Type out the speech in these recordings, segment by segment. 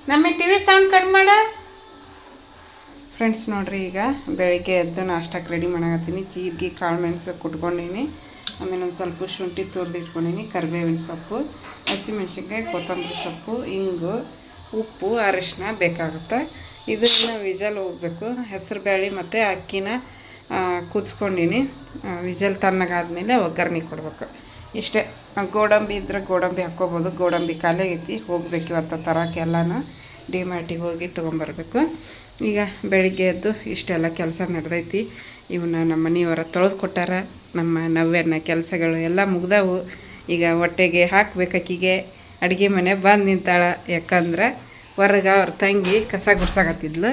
ನಮ್ಮ TV sound ಕಡಿಮೆ ಮಾಡ ಫ್ರೆಂಡ್ಸ್. ನೋಡ್ರಿ ಈಗ ಬೆಳಿಗ್ಗೆ ಎದ್ದು ನಾಷ್ಟಕ್ಕೆ ರೆಡಿ ಮಾಡಕತ್ತೀನಿ. ಜೀರಿಗೆ ಕಾಳು ಮೆಣಸು ಕುಟ್ಕೊಂಡೀನಿ. ಆಮೇಲೆ ಒಂದು ಸ್ವಲ್ಪ ಶುಂಠಿ ತುರಿದು ಇಟ್ಕೊಂಡೀನಿ. ಕರಿಬೇವಿನ ಸೊಪ್ಪು, ಹಸಿಮೆಣ್ಸಿನ್ಕಾಯಿ, ಕೊತ್ತಂಬರಿ ಸೊಪ್ಪು, ಇಂಗು, ಉಪ್ಪು, ಅರಿಶಿನ ಬೇಕಾಗುತ್ತೆ. ಇದನ್ನು ವಿಜಲ್ ಹೋಗಬೇಕು. ಹೆಸರು ಬೇಳೆ ಮತ್ತು ಅಕ್ಕಿನ ಕುದಿಸ್ಕೊಂಡೀನಿ. ವಿಜಲ್ ತಣ್ಣಗಾದ್ಮೇಲೆ ಒಗ್ಗರಣೆ ಕೊಡ್ಬೇಕು. ಇಷ್ಟೇ. ಗೋಡಂಬಿ ಇದ್ರೆ ಗೋಡಂಬಿ ಹಾಕ್ಕೋಬೋದು. ಗೋಡಂಬಿ ಖಾಲಿ ಆಗೈತಿ, ಹೋಗ್ಬೇಕು ಇವತ್ತು ತರಕ್ಕೆ. ಎಲ್ಲನೂ ಡಿಮಾರ್ಟಿಗೆ ಹೋಗಿ ತೊಗೊಂಬರ್ಬೇಕು. ಈಗ ಬೆಳಿಗ್ಗೆ ಎದ್ದು ಇಷ್ಟೆಲ್ಲ ಕೆಲಸ ನಡೆದೈತಿ. ಇವನ್ನ ನಮ್ಮ ಮನೆಯವರ ತೊಳೆದು ಕೊಟ್ಟಾರ. ನಮ್ಮ ನವ್ಯನ ಕೆಲಸಗಳು ಎಲ್ಲ ಮುಗ್ದವು. ಈಗ ಹೊಟ್ಟೆಗೆ ಹಾಕ್ಬೇಕು. ಅಕ್ಕಿಗೆ ಅಡುಗೆ ಮನೆ ಬಂದು ನಿಂತಾಳ. ಯಾಕಂದ್ರೆ ಹೊರಗೆ ಅವ್ರ ತಂಗಿ ಕಸ ಗುಡ್ಸಾಕತ್ತಿದ್ಲು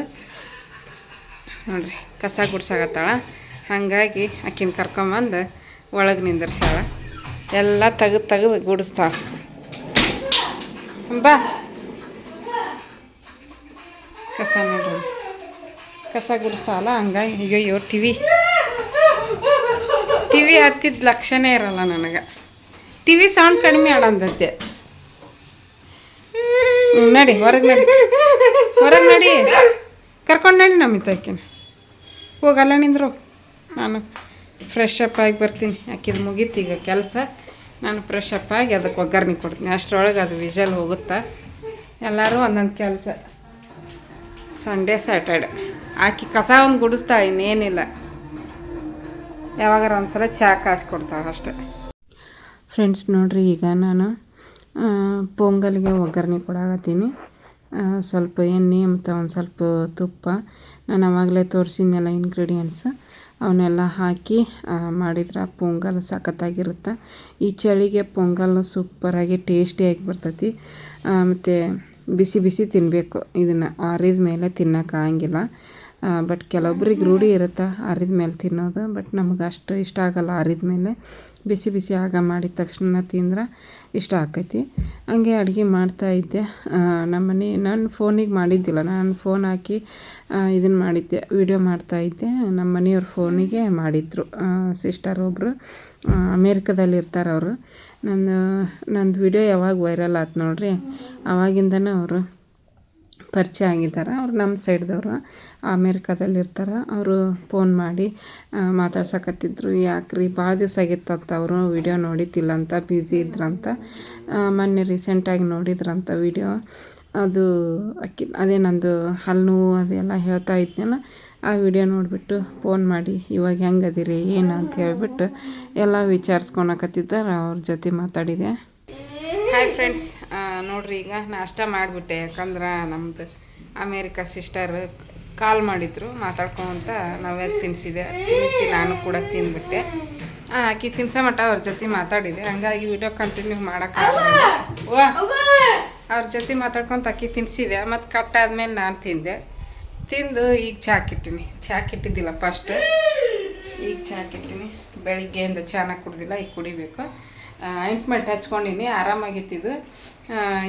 ನೋಡ್ರಿ. ಕಸ ಗುಡ್ಸಾಕತ್ತಾಳ. ಹಾಗಾಗಿ ಅಕ್ಕಿನ ಕರ್ಕೊಂಬಂದು ಒಳಗೆ ನಿಂದಿರ್ಸಾಳ. ಎಲ್ಲ ತೆಗೆದು ಗುಡಿಸ್ತಾಳೆ. ಬಾ ಕಸ ನೋಡ್ರಿ, ಕಸ ಗುಡಿಸ್ತಾವಲ್ಲ. ಹಂಗಾಗಿ ಅಯ್ಯೋ ಟಿವಿ ಹತ್ತಿದ ಲಕ್ಷಣೇ ಇರಲ್ಲ ನನಗೆ. ಟಿವಿ ಸೌಂಡ್ ಕಡಿಮೆ ಆಡಂದದ್ದೆ. ನಡಿ ಹೊರಗೆ, ನಡಿ ಕರ್ಕೊಂಡು ನಡಿ. ನಮ್ಮಿತ್ತಕ್ಕಿನ ಹೋಗಲ್ಲ ನಿಂದ್ರು. ನಾನು ಫ್ರೆಶ್ ಅಪ್ ಆಗಿ ಬರ್ತೀನಿ. ಆಕಿದು ಮುಗೀತು ಈಗ ಕೆಲಸ. ನಾನು ಫ್ರೆಶ್ ಅಪ್ ಆಗಿ ಅದಕ್ಕೆ ಒಗ್ಗರಣೆ ಕೊಡ್ತೀನಿ. ಅಷ್ಟರೊಳಗೆ ಅದು ವಿಜಲ್ ಹೋಗುತ್ತಾ. ಎಲ್ಲರೂ ಒಂದೊಂದು ಕೆಲಸ. ಸಂಡೇ ಸ್ಯಾಟರ್ಡೆ ಆಕಿ ಕಸ ಒಂದು ಗುಡಿಸ್ತಾಳೆ, ಇನ್ನೇನಿಲ್ಲ. ಯಾವಾಗಾರ ಒಂದ್ಸಲ ಚಹಾ ಕಾಯಿಸ್ಕೊಡ್ತಾಳೆ ಅಷ್ಟೆ. ಫ್ರೆಂಡ್ಸ್ ನೋಡ್ರಿ, ಈಗ ನಾನು ಪೊಂಗಲ್ಗೆ ಒಗ್ಗರಣೆ ಕೊಡಾಕತ್ತೀನಿ. ಸ್ವಲ್ಪ ಎಣ್ಣೆ ಮತ್ತು ಒಂದು ಸ್ವಲ್ಪ ತುಪ್ಪ. ನಾನು ಆವಾಗಲೇ ತೋರಿಸಿದ್ನೆಲ್ಲ ಇಂಗ್ರೀಡಿಯೆಂಟ್ಸ್, ಅವನ್ನೆಲ್ಲ ಹಾಕಿ ಮಾಡಿದ್ರೆ ಪೊಂಗಲ್ ಸಖತ್ತಾಗಿರುತ್ತೆ. ಈ ಚಳಿಗೆ ಪೊಂಗಲ್ ಸೂಪರಾಗಿ ಟೇಸ್ಟಿಯಾಗಿ ಬರ್ತೈತಿ. ಮತ್ತು ಬಿಸಿ ಬಿಸಿ ತಿನ್ನಬೇಕು. ಇದನ್ನು ಆರಿದ ಮೇಲೆ ತಿನ್ನೋಕ್ಕಾಗಂಗಿಲ್ಲ. ಬಟ್ ಕೆಲವೊಬ್ರಿಗೆ ರೂಢಿ ಇರುತ್ತೆ ಆರಿದ ಮೇಲೆ ತಿನ್ನೋದು. ಬಟ್ ನಮಗೆ ಅಷ್ಟು ಇಷ್ಟ ಆಗಲ್ಲ. ಆರಿದ ಮೇಲೆ ಬಿಸಿ ಬಿಸಿ ಆಗ ಮಾಡಿದ ತಕ್ಷಣ ತಿಂದ್ರೆ ಇಷ್ಟ ಆಕೈತಿ. ಹಂಗೆ ಅಡುಗೆ ಮಾಡ್ತಾಯಿದ್ದೆ. ನನ್ನ ಫೋನಿಗೆ ಮಾಡಿದ್ದಿಲ್ಲ, ನಾನು ಫೋನ್ ಹಾಕಿ ಇದನ್ನು ಮಾಡಿದ್ದೆ, ವಿಡಿಯೋ ಮಾಡ್ತಾಯಿದ್ದೆ. ನಮ್ಮ ಮನೆಯವ್ರ ಫೋನಿಗೆ ಮಾಡಿದರು. ಸಿಸ್ಟರ್ ಒಬ್ಬರು ಅಮೇರಿಕದಲ್ಲಿ ಇರ್ತಾರೆ ಅವರು. ನಂದು ವಿಡಿಯೋ ಯಾವಾಗ ವೈರಲ್ ಆಯ್ತು ನೋಡ್ರಿ, ಆವಾಗಿಂದನೇ ಅವರು ಪರಿಚಯ ಆಗಿದ್ದಾರೆ. ಅವ್ರು ನಮ್ಮ ಸೈಡ್ದವರು, ಅಮೇರಿಕಾದಲ್ಲಿರ್ತಾರೆ. ಅವರು ಫೋನ್ ಮಾಡಿ ಮಾತಾಡ್ಸಕತ್ತಿದ್ರು. ಯಾಕ್ರಿ ಭಾಳ ದಿವಸ ಆಗಿತ್ತಂತ ಅವರು ವಿಡಿಯೋ ನೋಡಿದ್ದಿಲ್ಲ ಅಂತ, ಬ್ಯುಸಿ ಇದ್ರಂತ. ಮೊನ್ನೆ ರೀಸೆಂಟಾಗಿ ನೋಡಿದ್ರಂತ ವಿಡಿಯೋ. ಅದು ಅದೇ ನಂದು ಹಲ್ಲು ನೋವು ಅದೆಲ್ಲ ಹೇಳ್ತಾ ಇದ್ನಲ್ಲ, ಆ ವಿಡಿಯೋ ನೋಡಿಬಿಟ್ಟು ಫೋನ್ ಮಾಡಿ ಇವಾಗ ಹೆಂಗದಿರಿ ಏನು ಅಂತ ಹೇಳಿಬಿಟ್ಟು ಎಲ್ಲ ವಿಚಾರಿಸ್ಕೊಳಕತ್ತಿದ್ದಾರೆ. ಅವ್ರ ಜೊತೆ ಮಾತಾಡಿದೆ. ಹಾಯ್ ಫ್ರೆಂಡ್ಸ್, ನೋಡ್ರಿ ಈಗ ನಾಷ್ಟ ಮಾಡಿಬಿಟ್ಟೆ. ಯಾಕಂದ್ರೆ ನಮ್ಮದು ಅಮೇರಿಕಾ ಸಿಸ್ಟರ್ ಕಾಲ್ ಮಾಡಿದ್ರು, ಮಾತಾಡ್ಕೊಂತ ನಾವ್ಯಾಕೆ ತಿನ್ನಿಸಿ ನಾನು ಕೂಡ ತಿಂದುಬಿಟ್ಟೆ. ಆಕಿ ತಿನ್ಸೋ ಮಟ್ಟ ಅವ್ರ ಜೊತೆ ಮಾತಾಡಿದೆ. ಹಂಗಾಗಿ ವಿಡಿಯೋ ಕಂಟಿನ್ಯೂ ಮಾಡೋಕ್ಕಾಗಲ್ಲ. ಅವ್ರ ಜೊತೆ ಮಾತಾಡ್ಕೊತ ಅಕ್ಕಿ ತಿನ್ನಿಸಿದೆ. ಮತ್ತು ಕಟ್ಟಾದ್ಮೇಲೆ ನಾನು ತಿಂದು ಈಗ ಚಾಕಿಟ್ಟಿನಿ. ಚಾಕಿಟ್ಟಿದ್ದಿಲ್ಲ ಫಸ್ಟ್, ಈಗ ಚಾಕಿಟ್ಟಿನಿ. ಬೆಳಿಗ್ಗೆಯಿಂದ ಚಾನ ಕುಡ್ದಿಲ್ಲ, ಈಗ ಕುಡಿಬೇಕು. ಆಯಿಂಟ್ಮೆಂಟ್ ಹಚ್ಕೊಂಡಿನಿ, ಆರಾಮಾಗಿತ್ತಿದ್ದು.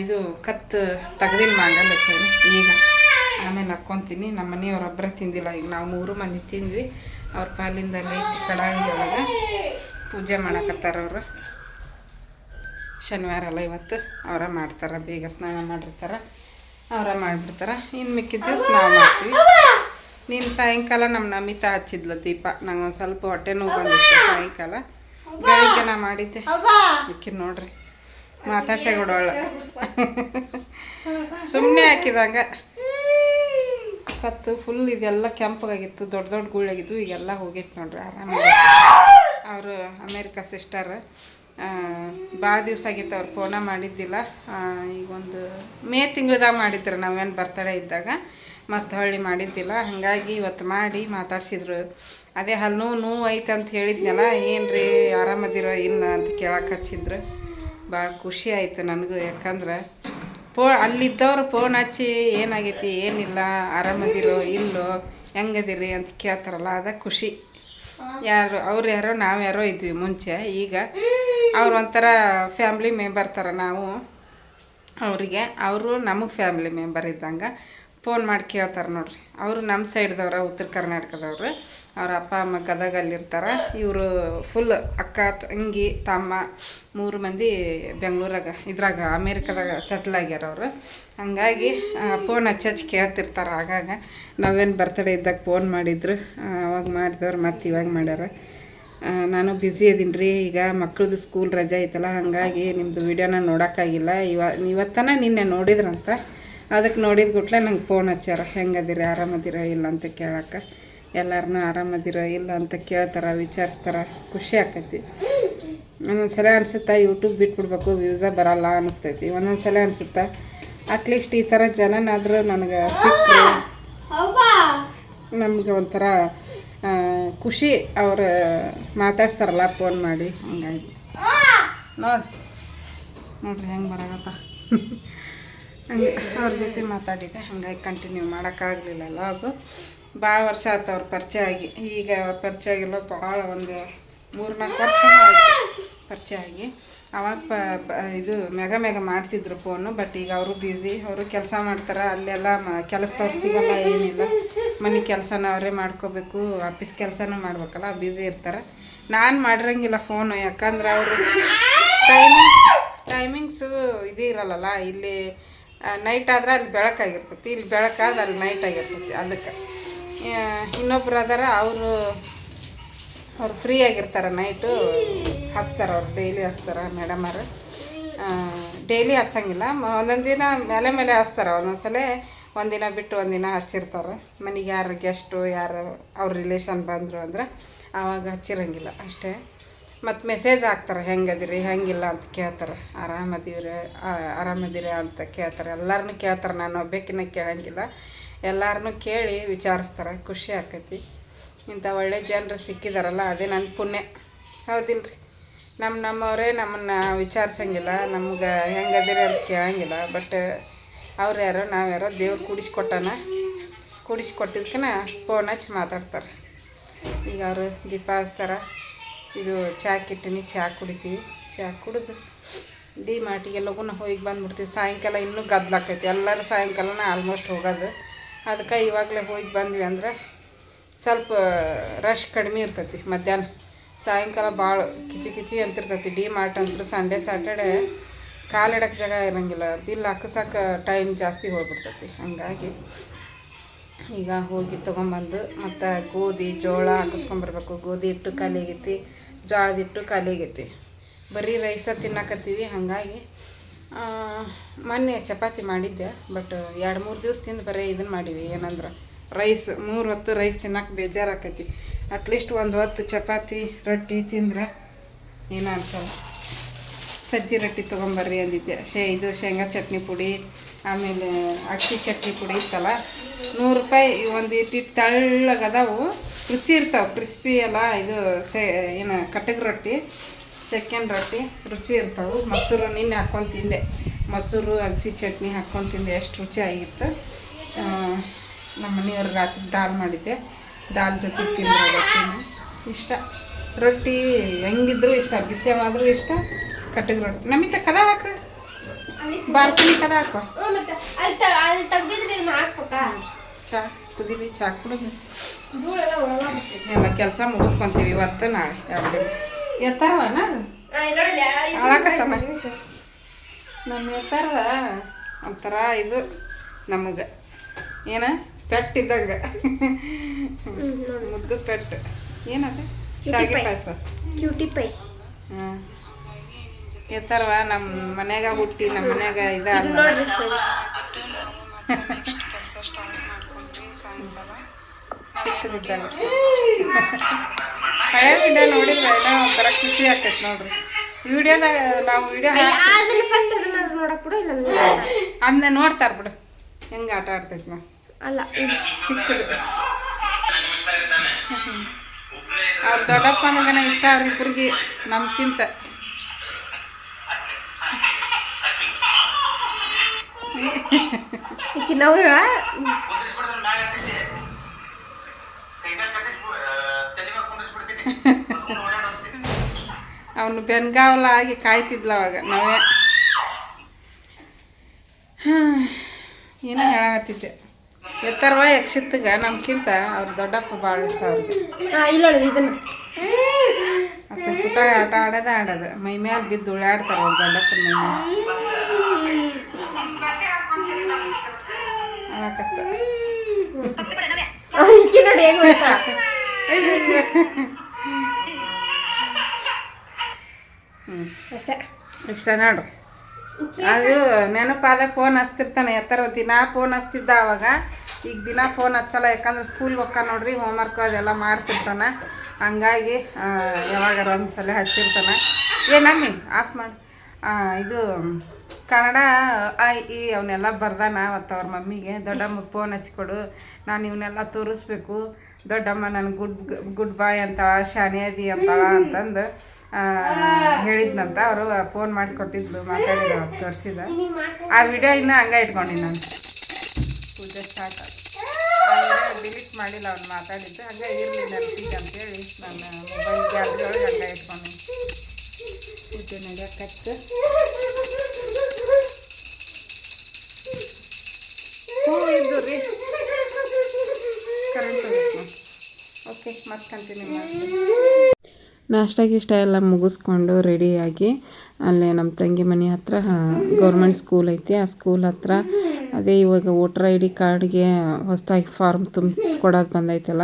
ಇದು ಕತ್ತು ತೆಗ್ದಿನ ಮಾಂಗಲ್ ಹಚ್ಚೀನಿ. ಈಗ ಆಮೇಲೆ ಹಾಕ್ಕೊತೀನಿ. ನಮ್ಮ ಮನೆಯವ್ರೊಬ್ಬರೇ ತಿಂದಿಲ್ಲ. ಈಗ ನಾವು 3 ಮಂದಿ ತಿಂದ್ವಿ. ಅವ್ರ ಪಾಲಿಂದಲೇ ಕಡಾಯಿ ಒಳಗೆ ಪೂಜೆ ಮಾಡಕತ್ತಾರ. ಅವರು ಶನಿವಾರ ಅಲ್ಲ ಇವತ್ತು, ಅವರ ಮಾಡ್ತಾರೆ. ಬೇಗ ಸ್ನಾನ ಮಾಡಿರ್ತಾರೆ, ಅವರ ಮಾಡಿಬಿಡ್ತಾರೆ. ಇನ್ನು ಮಿಕ್ಕಿದ್ದು ಸ್ನಾನ ಮಾಡ್ತೀವಿ. ನೀನು ಸಾಯಂಕಾಲ ನಮ್ಮ ನಮಿತಾ ಹಚ್ಚಿದ್ಲು ದೀಪ. ನಂಗೆ ಒಂದು ಸ್ವಲ್ಪ ಹೊಟ್ಟೆ ನೋವು ಬಂದಿತ್ತು ಸಾಯಂಕಾಲ. ಬೆಳಿಗ್ಗೆ ನಾ ಮಾಡಿದ್ದೆ. ಇಕ್ಕಿ ನೋಡ್ರಿ ಮಾತಾಡ್ಸಗೊಡೋಳ ಸುಮ್ಮನೆ ಹಾಕಿದಂಗ. ಕತ್ತು ಫುಲ್ ಇದೆಲ್ಲ ಕೆಂಪಗಾಗಿತ್ತು, ದೊಡ್ಡ ದೊಡ್ಡ ಗುಳ್ಳಾಗಿತ್ತು. ಈಗೆಲ್ಲ ಹೋಗಿತ್ತು ನೋಡ್ರಿ, ಆರಾಮಾಗಿ. ಅವರು ಅಮೇರಿಕಾ ಸಿಸ್ಟರ್ ಭಾಳ ದಿವಸ ಆಗಿತ್ತು. ಅವ್ರು ಫೋನ ಮಾಡಿದ್ದಿಲ್ಲ. ಈಗ ಒಂದು ಮೇ ತಿಂಗಳದಾಗ ಮಾಡಿದ್ರು, ನಾವೇನು ಬರ್ತಡೇ ಇದ್ದಾಗ. ಮತ್ತು ಹೊಳ್ಳಿ ಮಾಡಿದ್ದಿಲ್ಲ. ಹಾಗಾಗಿ ಇವತ್ತು ಮಾಡಿ ಮಾತಾಡ್ಸಿದ್ರು. ಅದೇ ಹಲ್ಲು ನೋವು ಐತೆ ಅಂತ ಹೇಳಿದ್ನಲ್ಲ, ಏನು ರೀ ಆರಾಮದಿರೋ ಇಲ್ಲ ಅಂತ ಕೇಳಕ್ಕೆ ಹಚ್ಚಿದ್ರು. ಭಾಳ ಖುಷಿ ಆಯಿತು ನನಗೂ. ಯಾಕಂದ್ರೆ ಅಲ್ಲಿದ್ದವ್ರು ಫೋನ್ ಹಚ್ಚಿ ಏನಾಗೈತಿ ಏನಿಲ್ಲ, ಆರಾಮದಿರೋ ಇಲ್ಲೋ, ಹೆಂಗದಿರಿ ಅಂತ ಕೇಳ್ತಾರಲ್ಲ, ಅದ ಖುಷಿ. ಅವ್ರು ಯಾರೋ ನಾವು ಯಾರೋ ಇದ್ವಿ ಮುಂಚೆ. ಈಗ ಅವ್ರು ಒಂಥರ ಫ್ಯಾಮ್ಲಿ ಮೆಂಬರ್ ಥರ ನಾವು ಅವರಿಗೆ. ಅವರು ನಮಗೆ ಫ್ಯಾಮ್ಲಿ ಮೆಂಬರ್ ಇದ್ದಂಗೆ ಫೋನ್ ಮಾಡಿ ಕೇಳ್ತಾರೆ ನೋಡ್ರಿ. ಅವರು ನಮ್ಮ ಸೈಡ್ದವ್ರ, ಉತ್ತರ ಕರ್ನಾಟಕದವರು. ಅವ್ರ ಅಪ್ಪ ಅಮ್ಮ ಗದಗಲ್ಲಿರ್ತಾರೆ. ಇವರು ಫುಲ್ ಅಕ್ಕ ತಂಗಿ ತಮ್ಮ 3 ಮಂದಿ ಬೆಂಗಳೂರಾಗ ಅಮೇರಿಕಾದಾಗ ಸೆಟ್ಲ್ ಆಗ್ಯಾರ ಅವರು. ಹಂಗಾಗಿ ಫೋನ್ ಹಚ್ಚಿ ಕೇಳ್ತಿರ್ತಾರೆ. ಆಗಾಗ ನಾವೇನು ಬರ್ತಡೇ ಇದ್ದಾಗ ಫೋನ್ ಮಾಡಿದ್ರು, ಅವಾಗ ಮಾಡಿದವ್ರು ಮತ್ತು ಇವಾಗ ಮಾಡ್ಯಾರ. ನಾನು ಬ್ಯುಸಿ ಇದೀನಿ ರೀ, ಈಗ ಮಕ್ಕಳದು ಸ್ಕೂಲ್ ರಜೆ ಐತಲ್ಲ, ಹಾಗಾಗಿ ನಿಮ್ಮದು ವೀಡಿಯೋನ ನೋಡೋಕ್ಕಾಗಿಲ್ಲ. ಇವತ್ತನ ನಿನ್ನೆ ನೋಡಿದ್ರಂತ, ಅದಕ್ಕೆ ನೋಡಿದ ಗುಟ್ಲೆ ನಂಗೆ ಫೋನ್ ಹಚ್ಚಾರ, ಹೆಂಗದಿರ ಆರಾಮದಿರ ಇಲ್ಲ ಅಂತ ಕೇಳಕ್ಕೆ. ಎಲ್ಲರನ್ನೂ ಆರಾಮದಿರ ಇಲ್ಲ ಅಂತ ಕೇಳ್ತಾರೆ, ವಿಚಾರಿಸ್ತಾರೆ, ಖುಷಿ ಆಕೈತಿ. ಒಂದೊಂದು ಸಲ ಅನಿಸುತ್ತಾ ಯೂಟ್ಯೂಬ್ ಬಿಟ್ಬಿಡ್ಬೇಕು, ವ್ಯೂಸೇ ಬರಲ್ಲ ಅನಿಸ್ತೈತಿ. ಒಂದೊಂದು ಸಲ ಅನಿಸುತ್ತಾ ಅಟ್ಲೀಸ್ಟ್ ಈ ಥರ ಜನನಾದರೂ ನನಗೆ ಸಿಕ್ಕರು ನಮ್ಗೆ ಒಂಥರ ಖುಷಿ. ಅವ್ರು ಮಾತಾಡ್ಸ್ತಾರಲ್ಲ ಫೋನ್ ಮಾಡಿ, ಹಂಗಾಗಿ ನೋಡ್ರಿ ಹೆಂಗೆ ಬರಾಗತ್ತ. ಹಂಗೆ ಅವ್ರ ಜೊತೆ ಮಾತಾಡಿದೆ, ಹಂಗಾಗಿ ಕಂಟಿನ್ಯೂ ಮಾಡೋಕ್ಕಾಗಲಿಲ್ಲ. ಲಾಗು ಭಾಳ ವರ್ಷ ಆಯ್ತು ಅವ್ರ ಪರಿಚಯ ಆಗಿ. ಈಗ ಪರಿಚಯ ಆಗಿಲ್ಲ, ಭಾಳ ಒಂದು 3-4 ವರ್ಷ ಪರಿಚಯ ಆಗಿ. ಅವಾಗ ಇದು ಮೇಗ ಮಾಡ್ತಿದ್ರು ಫೋನು. ಬಟ್ ಈಗ ಅವರು ಬ್ಯುಸಿ, ಅವರು ಕೆಲಸ ಮಾಡ್ತಾರೆ. ಅಲ್ಲೆಲ್ಲ ಕೆಲಸದವ್ರು ಸಿಗಲ್ಲ, ಏನಿಲ್ಲ. ಮನೆ ಕೆಲಸನ ಅವರೇ ಮಾಡ್ಕೋಬೇಕು, ಆಫೀಸ್ ಕೆಲಸನೂ ಮಾಡ್ಬೇಕಲ್ಲ, ಬ್ಯುಸಿ ಇರ್ತಾರೆ. ನಾನು ಮಾಡಿರಂಗಿಲ್ಲ ಫೋನು, ಯಾಕಂದ್ರೆ ಅವರು ಟೈಮಿಂಗ್ಸು ಇದು ಇರಲ್ಲಲ್ಲ. ಇಲ್ಲಿ ನೈಟ್ ಆದ್ರೆ ಅಲ್ಲಿ ಬೆಳಕಾಗಿರ್ತೈತಿ, ಇಲ್ಲಿ ಬೆಳಕಾದ್ರೆ ಅಲ್ಲಿ ನೈಟ್ ಆಗಿರ್ತೈತಿ. ಅದಕ್ಕೆ ಇನ್ನೊಬ್ರು ಅದಾರ, ಅವರು ಫ್ರೀ ಆಗಿರ್ತಾರೆ, ನೈಟು ಹಚ್ತಾರೆ. ಅವ್ರು ಡೈಲಿ ಹಚ್ತಾರೆ ಮೇಡಮರು. ಡೈಲಿ ಹಚ್ಚಂಗಿಲ್ಲ, ಒಂದೊಂದು ದಿನ ಮೇಲೆ ಹಚ್ತಾರೆ. ಒಂದೊಂದ್ಸಲ ಒಂದಿನ ಬಿಟ್ಟು ಒಂದಿನ ಹಚ್ಚಿರ್ತಾರೆ. ಮನೆಗೆ ಯಾರು ಗೆಸ್ಟು, ಯಾರು ಅವ್ರ ರಿಲೇಷನ್ ಬಂದರು ಅಂದ್ರೆ ಆವಾಗ ಹಚ್ಚಿರಂಗಿಲ್ಲ ಅಷ್ಟೇ. ಮತ್ತು ಮೆಸೇಜ್ ಹಾಕ್ತಾರೆ, ಹೆಂಗದಿರಿ ಹೆಂಗಿಲ್ಲ ಅಂತ ಕೇಳ್ತಾರೆ. ಆರಾಮದಿರ ಅಂತ ಕೇಳ್ತಾರೆ. ಎಲ್ಲರನ್ನೂ ಕೇಳ್ತಾರೆ, ನಾನು ಒಬ್ಬಾಕಿನ ಕೇಳಂಗಿಲ್ಲ, ಎಲ್ಲರನ್ನೂ ಕೇಳಿ ವಿಚಾರಿಸ್ತಾರೆ. ಖುಷಿ ಆಕೈತಿ. ಇಂಥ ಒಳ್ಳೆ ಜನರು ಸಿಕ್ಕಿದಾರಲ್ಲ, ಅದೇ ನನ್ನ ಪುಣ್ಯ, ಹೌದಿಲ್ರಿ? ನಮ್ಮವರೇ ನಮ್ಮನ್ನು ವಿಚಾರಿಸಂಗಿಲ್ಲ, ನಮ್ಗೆ ಹೆಂಗದಿರಿ ಅಂತ ಕೇಳಂಗಿಲ್ಲ. ಬಟ್ ಅವ್ರು ಯಾರೋ ನಾವ್ಯಾರೋ, ದೇವ್ರು ಕೂಡಿಸ್ಕೊಟ್ಟಿದ್ಕನ ಫೋನ್ ಹಚ್ಚಿ ಮಾತಾಡ್ತಾರೆ. ಈಗ ಅವರು ದೀಪ ಹಚ್ತಾರೆ. ಇದು ಚಹಾ ಕಿಟ್ಟಿನಿ, ಚಹಾ ಕುಡಿತೀವಿ. ಚಹಾ ಕುಡಿದು ಡಿ-ಮಾರ್ಟಿಗೆ ಲಗುನ ಹೋಗಿ ಬಂದುಬಿಡ್ತೀವಿ. ಸಾಯಂಕಾಲ ಇನ್ನೂ ಗದ್ದಲಾಕೈತಿ, ಎಲ್ಲರೂ ಸಾಯಂಕಾಲನ ಆಲ್ಮೋಸ್ಟ್ ಹೋಗೋದು. ಅದಕ್ಕೆ ಇವಾಗಲೇ ಹೋಗಿ ಬಂದ್ವಿ ಅಂದ್ರೆ ಸ್ವಲ್ಪ ರಶ್ ಕಡಿಮೆ ಇರ್ತೈತಿ. ಮಧ್ಯಾಹ್ನ ಸಾಯಂಕಾಲ ಭಾಳ ಕಿಚಿ ಅಂತಿರ್ತೈತಿ. ಡಿ-ಮಾರ್ಟ್ ಅಂತೂ ಸಂಡೇ ಸ್ಯಾಟರ್ಡೆ ಕಾಲಿಡಕ್ಕೆ ಜಾಗ ಇರೋಂಗಿಲ್ಲ, ಬಿಲ್ ಹಾಕಿಸೋಕೆ ಟೈಮ್ ಜಾಸ್ತಿ ಹೋಗ್ಬಿಡ್ತೈತಿ. ಹಂಗಾಗಿ ಈಗ ಹೋಗಿ ತೊಗೊಂಬಂದು ಮತ್ತು ಗೋಧಿ ಜೋಳ ಹಾಕಿಸ್ಕೊಂಬರ್ಬೇಕು. ಗೋಧಿ ಹಿಟ್ಟು ಖಾಲಿ ಆಗೈತಿ, ಜೋಳದ ಹಿಟ್ಟು ಖಾಲಿ ಆಗೈತಿ. ಬರೀ ರೈಸ ತಿನ್ನಕತ್ತೀವಿ. ಹಾಗಾಗಿ ಮೊನ್ನೆ ಚಪಾತಿ ಮಾಡಿದ್ದೆ, ಬಟ್ 2-3 ದಿವಸದಿಂದ ಬರೀ ಇದನ್ನು ಮಾಡೀವಿ. ಏನಂದ್ರೆ ರೈಸ್, 3 ಹೊತ್ತು ರೈಸ್ ತಿನ್ನಕ್ಕೆ ಬೇಜಾರಾಕೈತಿ. ಅಟ್ಲೀಸ್ಟ್ 1 ಹೊತ್ತು ಚಪಾತಿ ರೊಟ್ಟಿ ತಿಂದ್ರೆ ಏನೋ ಅನ್ಸಲ್ಲ. ಸಜ್ಜಿ ರೊಟ್ಟಿ ತೊಗೊಂಬರ್ರಿ ಅಂದಿದ್ದೆ. ಇದು ಶೇಂಗಾ ಚಟ್ನಿ ಪುಡಿ, ಆಮೇಲೆ ಅಕ್ಕಿ ಚಟ್ನಿ ಪುಡಿ ಇತ್ತಲ್ಲ, 100 ರೂಪಾಯಿ. ಒಂದು ಇಟ್ಟಿಟ್ಟು ತೆಳ್ಳಗದಾವು, ರುಚಿ ಇರ್ತಾವೆ, ಕ್ರಿಸ್ಪಿ ಎಲ್ಲ. ಇದು ಏನು ಕಟಕ್ ರೊಟ್ಟಿ, ಸೆಕೆಂಡ್ ರೊಟ್ಟಿ ರುಚಿ ಇರ್ತಾವೆ. ಮೊಸರು ನಿನ್ನೆ ಹಾಕ್ಕೊಂಡು ತಿಂದೆ, ಮೊಸರು ಅಗಸಿ ಚಟ್ನಿ ಹಾಕ್ಕೊಂಡು ತಿಂದೆ, ಎಷ್ಟು ರುಚಿಯಾಗಿತ್ತು. ನಮ್ಮ ಮನೆಯವ್ರು ರಾತ್ರಿ ದಾಲ್ ಮಾಡಿದ್ದೆ, ದಾಲ್ ಜೊತೆ ತಿಂದ್ರೆ ರೊಟ್ಟಿನ ಇಷ್ಟ. ರೊಟ್ಟಿ ಹೆಂಗಿದ್ರು ಇಷ್ಟ, ಬಿಸಿಯಾದ್ರೂ ಇಷ್ಟ. ಕಟಕ್ ರೊಟ್ಟಿ ನಮಿತ ಕದ ಹಾಕ, ಬಾಲ್ಕನಿ ಕದ ಹಾಕೋ. ಚಾ ಕುದೀವಿ, ಚಾ ಕುಡಿದ್ವಿ ಎಲ್ಲ ಕೆಲಸ ಮುಗಿಸ್ಕೊತೀವಿ ಇವತ್ತು ನಾಳೆ. 2 ದಿನ ಎತ್ತಾರವನ ಹಾಳಾಕತ್ತಮ್ಮ ನಮ್ಮ ಎತ್ತಾರವ ಒಂಥರ. ಇದು ನಮಗೆ ಏನ ಪೆಟ್ಟಿದ್ದಂಗೆ, ಮುದ್ದು ಪೆಟ್ಟು. ಏನದ ಶಾವಿಗೆ ಪಾಯಸ, ಕ್ಯೂಟಿ ಪೈ. ಹಾಂ ಎತ್ತಾರವ. ನಮ್ಮ ಮನ್ಯಾಗ ಹುಟ್ಟಿ ನಮ್ಮ ಮನ್ಯಾಗ ಕೆಲಸ ಸ್ಟಾರ್ಟ್ ಮಾಡ್ಕೊಂಡ್ವಿ ಸಾಯಂಕಾಲ ಚಿಕ್ಕದಿದ್ದಾಗ. ಹಳೆ ವಿಡಿಯೋ ನೋಡಿದ್ರೆ ಏನೋ ಒಂಥರ ಖುಷಿ ಆಗ್ತೈತೆ ನೋಡ್ರಿ. ವಿಡಿಯೋದಾಗ ನಾವು ಫಸ್ಟ್ ನೋಡಕ್ ಬಿಡು, ಇಲ್ಲ ಅದನ್ನ ನೋಡ್ತಾರೆ ಬಿಡು ಹೆಂಗೆ ಆಟ ಆಡ್ತೈತಿ. ನಾವು ಅಲ್ಲ ಚಿಕ್ಕದು. ಅವ್ರ ದೊಡ್ಡಪ್ಪ ಮಗನ ಇಷ್ಟ ಅವ್ರಿಬ್ರಿಗೆ ನಮ್ಗಿಂತ. ಅವನು ಬೆನ್ಗಾವಲ ಆಗಿ ಕಾಯ್ತಿದ್ಲ ಅವಾಗ. ನಾವೇ ಏನೋ ಹೇಳಾಕತ್ತಿದ್ದೆ. ಎತ್ತರವ ಯಕ್ಷಿತ್ಗ ನಮ್ಗಿಂತ ಅವ್ರ ದೊಡ್ಡಪ್ಪ ಭಾಳ ಇಷ್ಟ ಅವ್ರಿಗೆ. ಇಲ್ಲ ಇದನ್ನ ಮತ್ತೆ ಪುಟ್ಟ ಆಟ ಆಡೋದು ಮೈ ಮ್ಯಾಲೆ ಬಿದ್ದು ಉಳ್ಳಾಡ್ತಾರೆ ಅವ್ರ ದೊಡ್ಡಪ್ಪನ ಮೈ ನೋಡಿ ಹೆಂಗ್ ಮಾಡ್ತಾಳ. ಅಷ್ಟೇ ಇಷ್ಟ ನೋಡ್ರಿ. ಅದು ನೆನಪಾದ ಫೋನ್ ಹಚ್ತಿರ್ತಾನೆ ಎತ್ತರ ದಿನ ಫೋನ್ ಹಚ್ತಿದ್ದ ಅವಾಗ. ಈಗ ದಿನ ಫೋನ್ ಹಚ್ಚಲ್ಲ, ಯಾಕಂದ್ರೆ ಸ್ಕೂಲ್ಗೆ ಹೋಗ್ಕ ನೋಡ್ರಿ ಹೋಮ್ವರ್ಕ್ ಅದೆಲ್ಲ ಮಾಡ್ತಿರ್ತಾನೆ. ಹಂಗಾಗಿ ಯಾವಾಗಾರ ಒಂದ್ಸಲ ಹಚ್ಚಿರ್ತಾನೆ. ಏನಮ್ಮಿ ಆಫ್ ಮಾಡಿ. ಇದು ಕನ್ನಡ ಈ ಅವನ್ನೆಲ್ಲ ಬರ್ದಾನ ಅವತ್ತು ಅವ್ರ ಮಮ್ಮಿಗೆ. ದೊಡ್ಡಮ್ಮಗೆ ಫೋನ್ ಹಚ್ಕೊಡು, ನಾನು ಇವನ್ನೆಲ್ಲ ತೋರಿಸ್ಬೇಕು, ದೊಡ್ಡಮ್ಮ ನನಗೆ ಗುಡ್ ಬಾಯ್ ಅಂತಾಳ, ಶಾನಿಯಾದಿ ಅಂತಾಳ ಅಂತಂದು ಹೇಳಿದ್ನಂತ. ಅವರು ಫೋನ್ ಮಾಡಿ ಕೊಟ್ಟಿದ್ಲು, ಮಾತಾಡಿದ ಅವತ್ತು ತೋರಿಸಿದ. ಆ ವಿಡಿಯೋ ಇನ್ನೂ ಹಂಗೆ ಇಟ್ಕೊಂಡು ನಾನು ಪೂಜೆ ಸ್ಟಾರ್ಟ್ ಡಿಲೀಟ್ ಮಾಡಿಲ್ಲ ಅವ್ನು ಮಾತಾಡಿದ್ದು. ಹಂಗೆ ಇರಲಿ ನೆನಪಿಗೆ ಅಂತೇಳಿ ನಾನು ಮೊಬೈಲ್ ಗ್ಯಾಲರಿ ಒಳಗೆ ಹಂಗೆ ಇಟ್ಕೊಂಡು ಪೂಜೆ ನಡೆಯಕತ್ತು. ಹ್ಞೂ ಇದ್ದು ರೀ ಕರೆಂಟ್ ಓಕೆ ಮತ್ತೆ ಕಂಟಿನ್ಯೂ ಮಾಡ್ತೀನಿ. ನಾಷ್ಟ ಗಿಷ್ಟ ಎಲ್ಲ ಮುಗಿಸ್ಕೊಂಡು ರೆಡಿಯಾಗಿ ಅಲ್ಲೇ ನಮ್ಮ ತಂಗಿ ಮನೆ ಹತ್ರ ಗೌರ್ಮೆಂಟ್ ಸ್ಕೂಲ್ ಐತಿ. ಆ ಸ್ಕೂಲ್ ಹತ್ರ ಅದೇ ಇವಾಗ ವೋಟರ್ ID ಕಾರ್ಡ್ಗೆ ಹೊಸದಾಗಿ ಫಾರ್ಮ್ ಕೊಡೋದು ಬಂದೈತಲ್ಲ,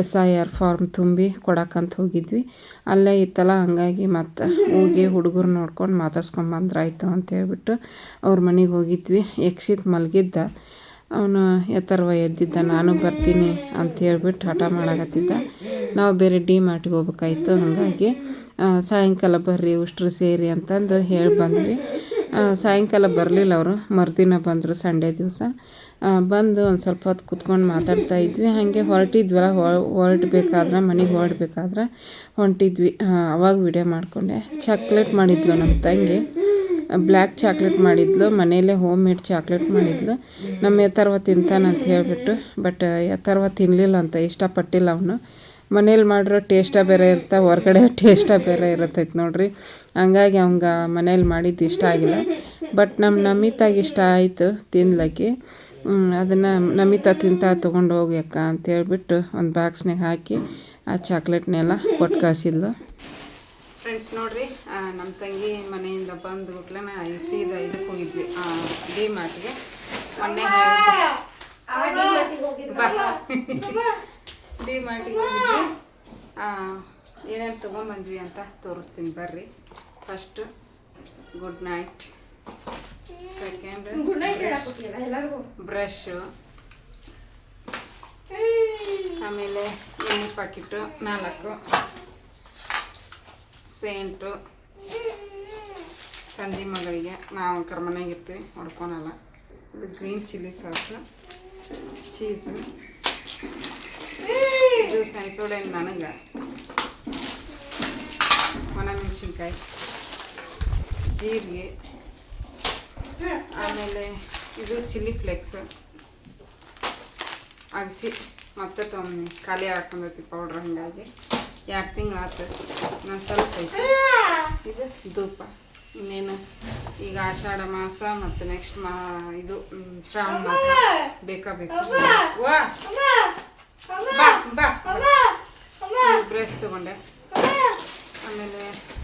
SIR ಫಾರ್ಮ್ ತುಂಬಿ ಕೊಡಕ್ಕಂತ ಹೋಗಿದ್ವಿ. ಅಲ್ಲೇ ಇತ್ತಲ್ಲ, ಹಂಗಾಗಿ ಮತ್ತು ಹೋಗಿ ಹುಡುಗರು ನೋಡ್ಕೊಂಡು ಮಾತಾಡ್ಸ್ಕೊಂಬಂದ್ರಾಯ್ತು ಅಂತೇಳ್ಬಿಟ್ಟು ಅವ್ರ ಮನೆಗೆ ಹೋಗಿದ್ವಿ. ಯಕ್ಷಿತ್ ಮಲಗಿದ್ದ, ಅವನು ಎತ್ತರವ ಎದ್ದಿದ್ದ. ನಾನು ಬರ್ತೀನಿ ಅಂತ ಹೇಳ್ಬಿಟ್ಟು ಹಠ ಮಾಡಕತ್ತಿದ್ದ. ನಾವು ಬೇರೆ ಡಿ-ಮಾರ್ಟಿಗೆ ಹೋಗ್ಬೇಕಾಯ್ತು. ಹಾಗಾಗಿ ಸಾಯಂಕಾಲ ಬರ್ರಿ ಉಷ್ಟ್ರು ಸೇರಿ ಅಂತಂದು ಹೇಳಿ ಬಂದ್ವಿ. ಸಾಯಂಕಾಲ ಬರಲಿಲ್ಲ ಅವರು, ಮರುದಿನ ಬಂದರು ಸಂಡೇ ದಿವಸ. ಬಂದು ಒಂದು ಸ್ವಲ್ಪ ಹೊತ್ತು ಕೂತ್ಕೊಂಡು ಮಾತಾಡ್ತಾ ಇದ್ವಿ. ಹಾಗೆ ಹೊರಟಿದ್ವಲ್ಲ, ಹೊರಟಬೇಕಾದ್ರೆ ಮನೆಗೆ ಹೊರಡ್ಬೇಕಾದ್ರೆ ಹೊಂಟಿದ್ವಿ. ಅವಾಗ ವಿಡಿಯೋ ಮಾಡಿಕೊಂಡೆ. ಚಾಕ್ಲೇಟ್ ಮಾಡಿದ್ಲು ನಮ್ಮ ತಂಗಿ, ಬ್ಲ್ಯಾಕ್ ಚಾಕ್ಲೇಟ್ ಮಾಡಿದ್ಲು, ಮನೆಯಲ್ಲೇ ಹೋಮ್ ಮೇಡ್ ಚಾಕ್ಲೇಟ್ ಮಾಡಿದ್ಲು. ನಮ್ಮ ಯಥರ್ವ ತಿಂತಾನಂತ ಹೇಳಿಬಿಟ್ಟು, ಬಟ್ ಯಥರ್ವ ತಿನ್ನಲಿಲ್ಲ ಅಂತ, ಇಷ್ಟಪಟ್ಟಿಲ್ಲ ಅವನು. ಮನೇಲಿ ಮಾಡಿರೋ ಟೇಸ್ಟ ಬೇರೆ ಇರ್ತಾ, ಹೊರಗಡೆ ಟೇಸ್ಟ ಬೇರೆ ಇರತ್ತೈತೆ ನೋಡ್ರಿ. ಹಂಗಾಗಿ ಅವಂಗೆ ಮನೇಲಿ ಮಾಡಿದ್ದು ಇಷ್ಟ ಆಗಿಲ್ಲ. ಬಟ್ ನಮ್ಮ ನಮಿತಾಗಿ ಇಷ್ಟ ಆಯಿತು, ತಿನ್ಲಕ್ಕೆ. ಅದನ್ನು ನಮಿತಾ ತಿಂತಾ ತೊಗೊಂಡು ಹೋಗಿ ಅಕ್ಕ ಅಂತೇಳ್ಬಿಟ್ಟು ಒಂದು ಬಾಕ್ಸ್ನಾಗ ಹಾಕಿ ಆ ಚಾಕ್ಲೇಟ್ನೆಲ್ಲ ಕೊಟ್ಟು ಕಳಿಸಿದ್ಲು. ಫ್ರೆಂಡ್ಸ್ ನೋಡ್ರಿ, ನಮ್ಮ ತಂಗಿ ಮನೆಯಿಂದ ಬಂದು ಗುಟ್ಲನ ಸೀದಾ ಇದಕ್ಕೆ ಹೋಗಿದ್ವಿ, ಡಿ-ಮಾರ್ಟಿಗೆ. ಮೊನ್ನೆ ಡಿ-ಮಾರ್ಟಿಗೆ ಹೋಗಿದ್ವಿ. ಏನೇನು ತೊಗೊಂಬಂದ್ವಿ ಅಂತ ತೋರಿಸ್ತೀನಿ ಬರ್ರಿ. First good night, second brush, ಆಮೇಲೆ ಎಣ್ಣೆ ಪ್ಯಾಕೆಟು 4, ಸೇಂಟು ತಂದಿ ಮಗಳಿಗೆ, ನಾವು ಮನೆಯಾಗಿರ್ತೀವಿ ಹೊಡ್ಕೊಳಲ್ಲ. ಇದು ಗ್ರೀನ್ ಚಿಲ್ಲಿ ಸಾಸು, ಚೀಸು, ಇದು ಸೆನ್ಸೋಡೆನ್ ನನಗೆ, ಒಣಮೆಣಸಿನ್ಕಾಯಿ, ಜೀರಿಗೆ, ಆಮೇಲೆ ಇದು ಚಿಲ್ಲಿ ಫ್ಲೇಕ್ಸ್ ಅಗಸಿ ಮತ್ತೆ ತೊಗೊಂಡು ಖಾಲಿ ಹಾಕೊಂಡೈತಿ ಪೌಡ್ರ್. ಹಾಗಾಗಿ 2 ತಿಂಗಳು ಆಯ್ತು, ನಾನು ಸ್ವಲ್ಪ ಐತಿ. ಇದು ಧೂಪ. ಇನ್ನೇನು ಈಗ ಆಷಾಢ ಮಾಸ ಮತ್ತು ನೆಕ್ಸ್ಟ್ ಇದು ಶ್ರಾವಣ ಮಾಸ ಬೇಕಾ. ವಾ ಬಾ ಬ್ರಷ್ ತೊಗೊಂಡೆ, ಆಮೇಲೆ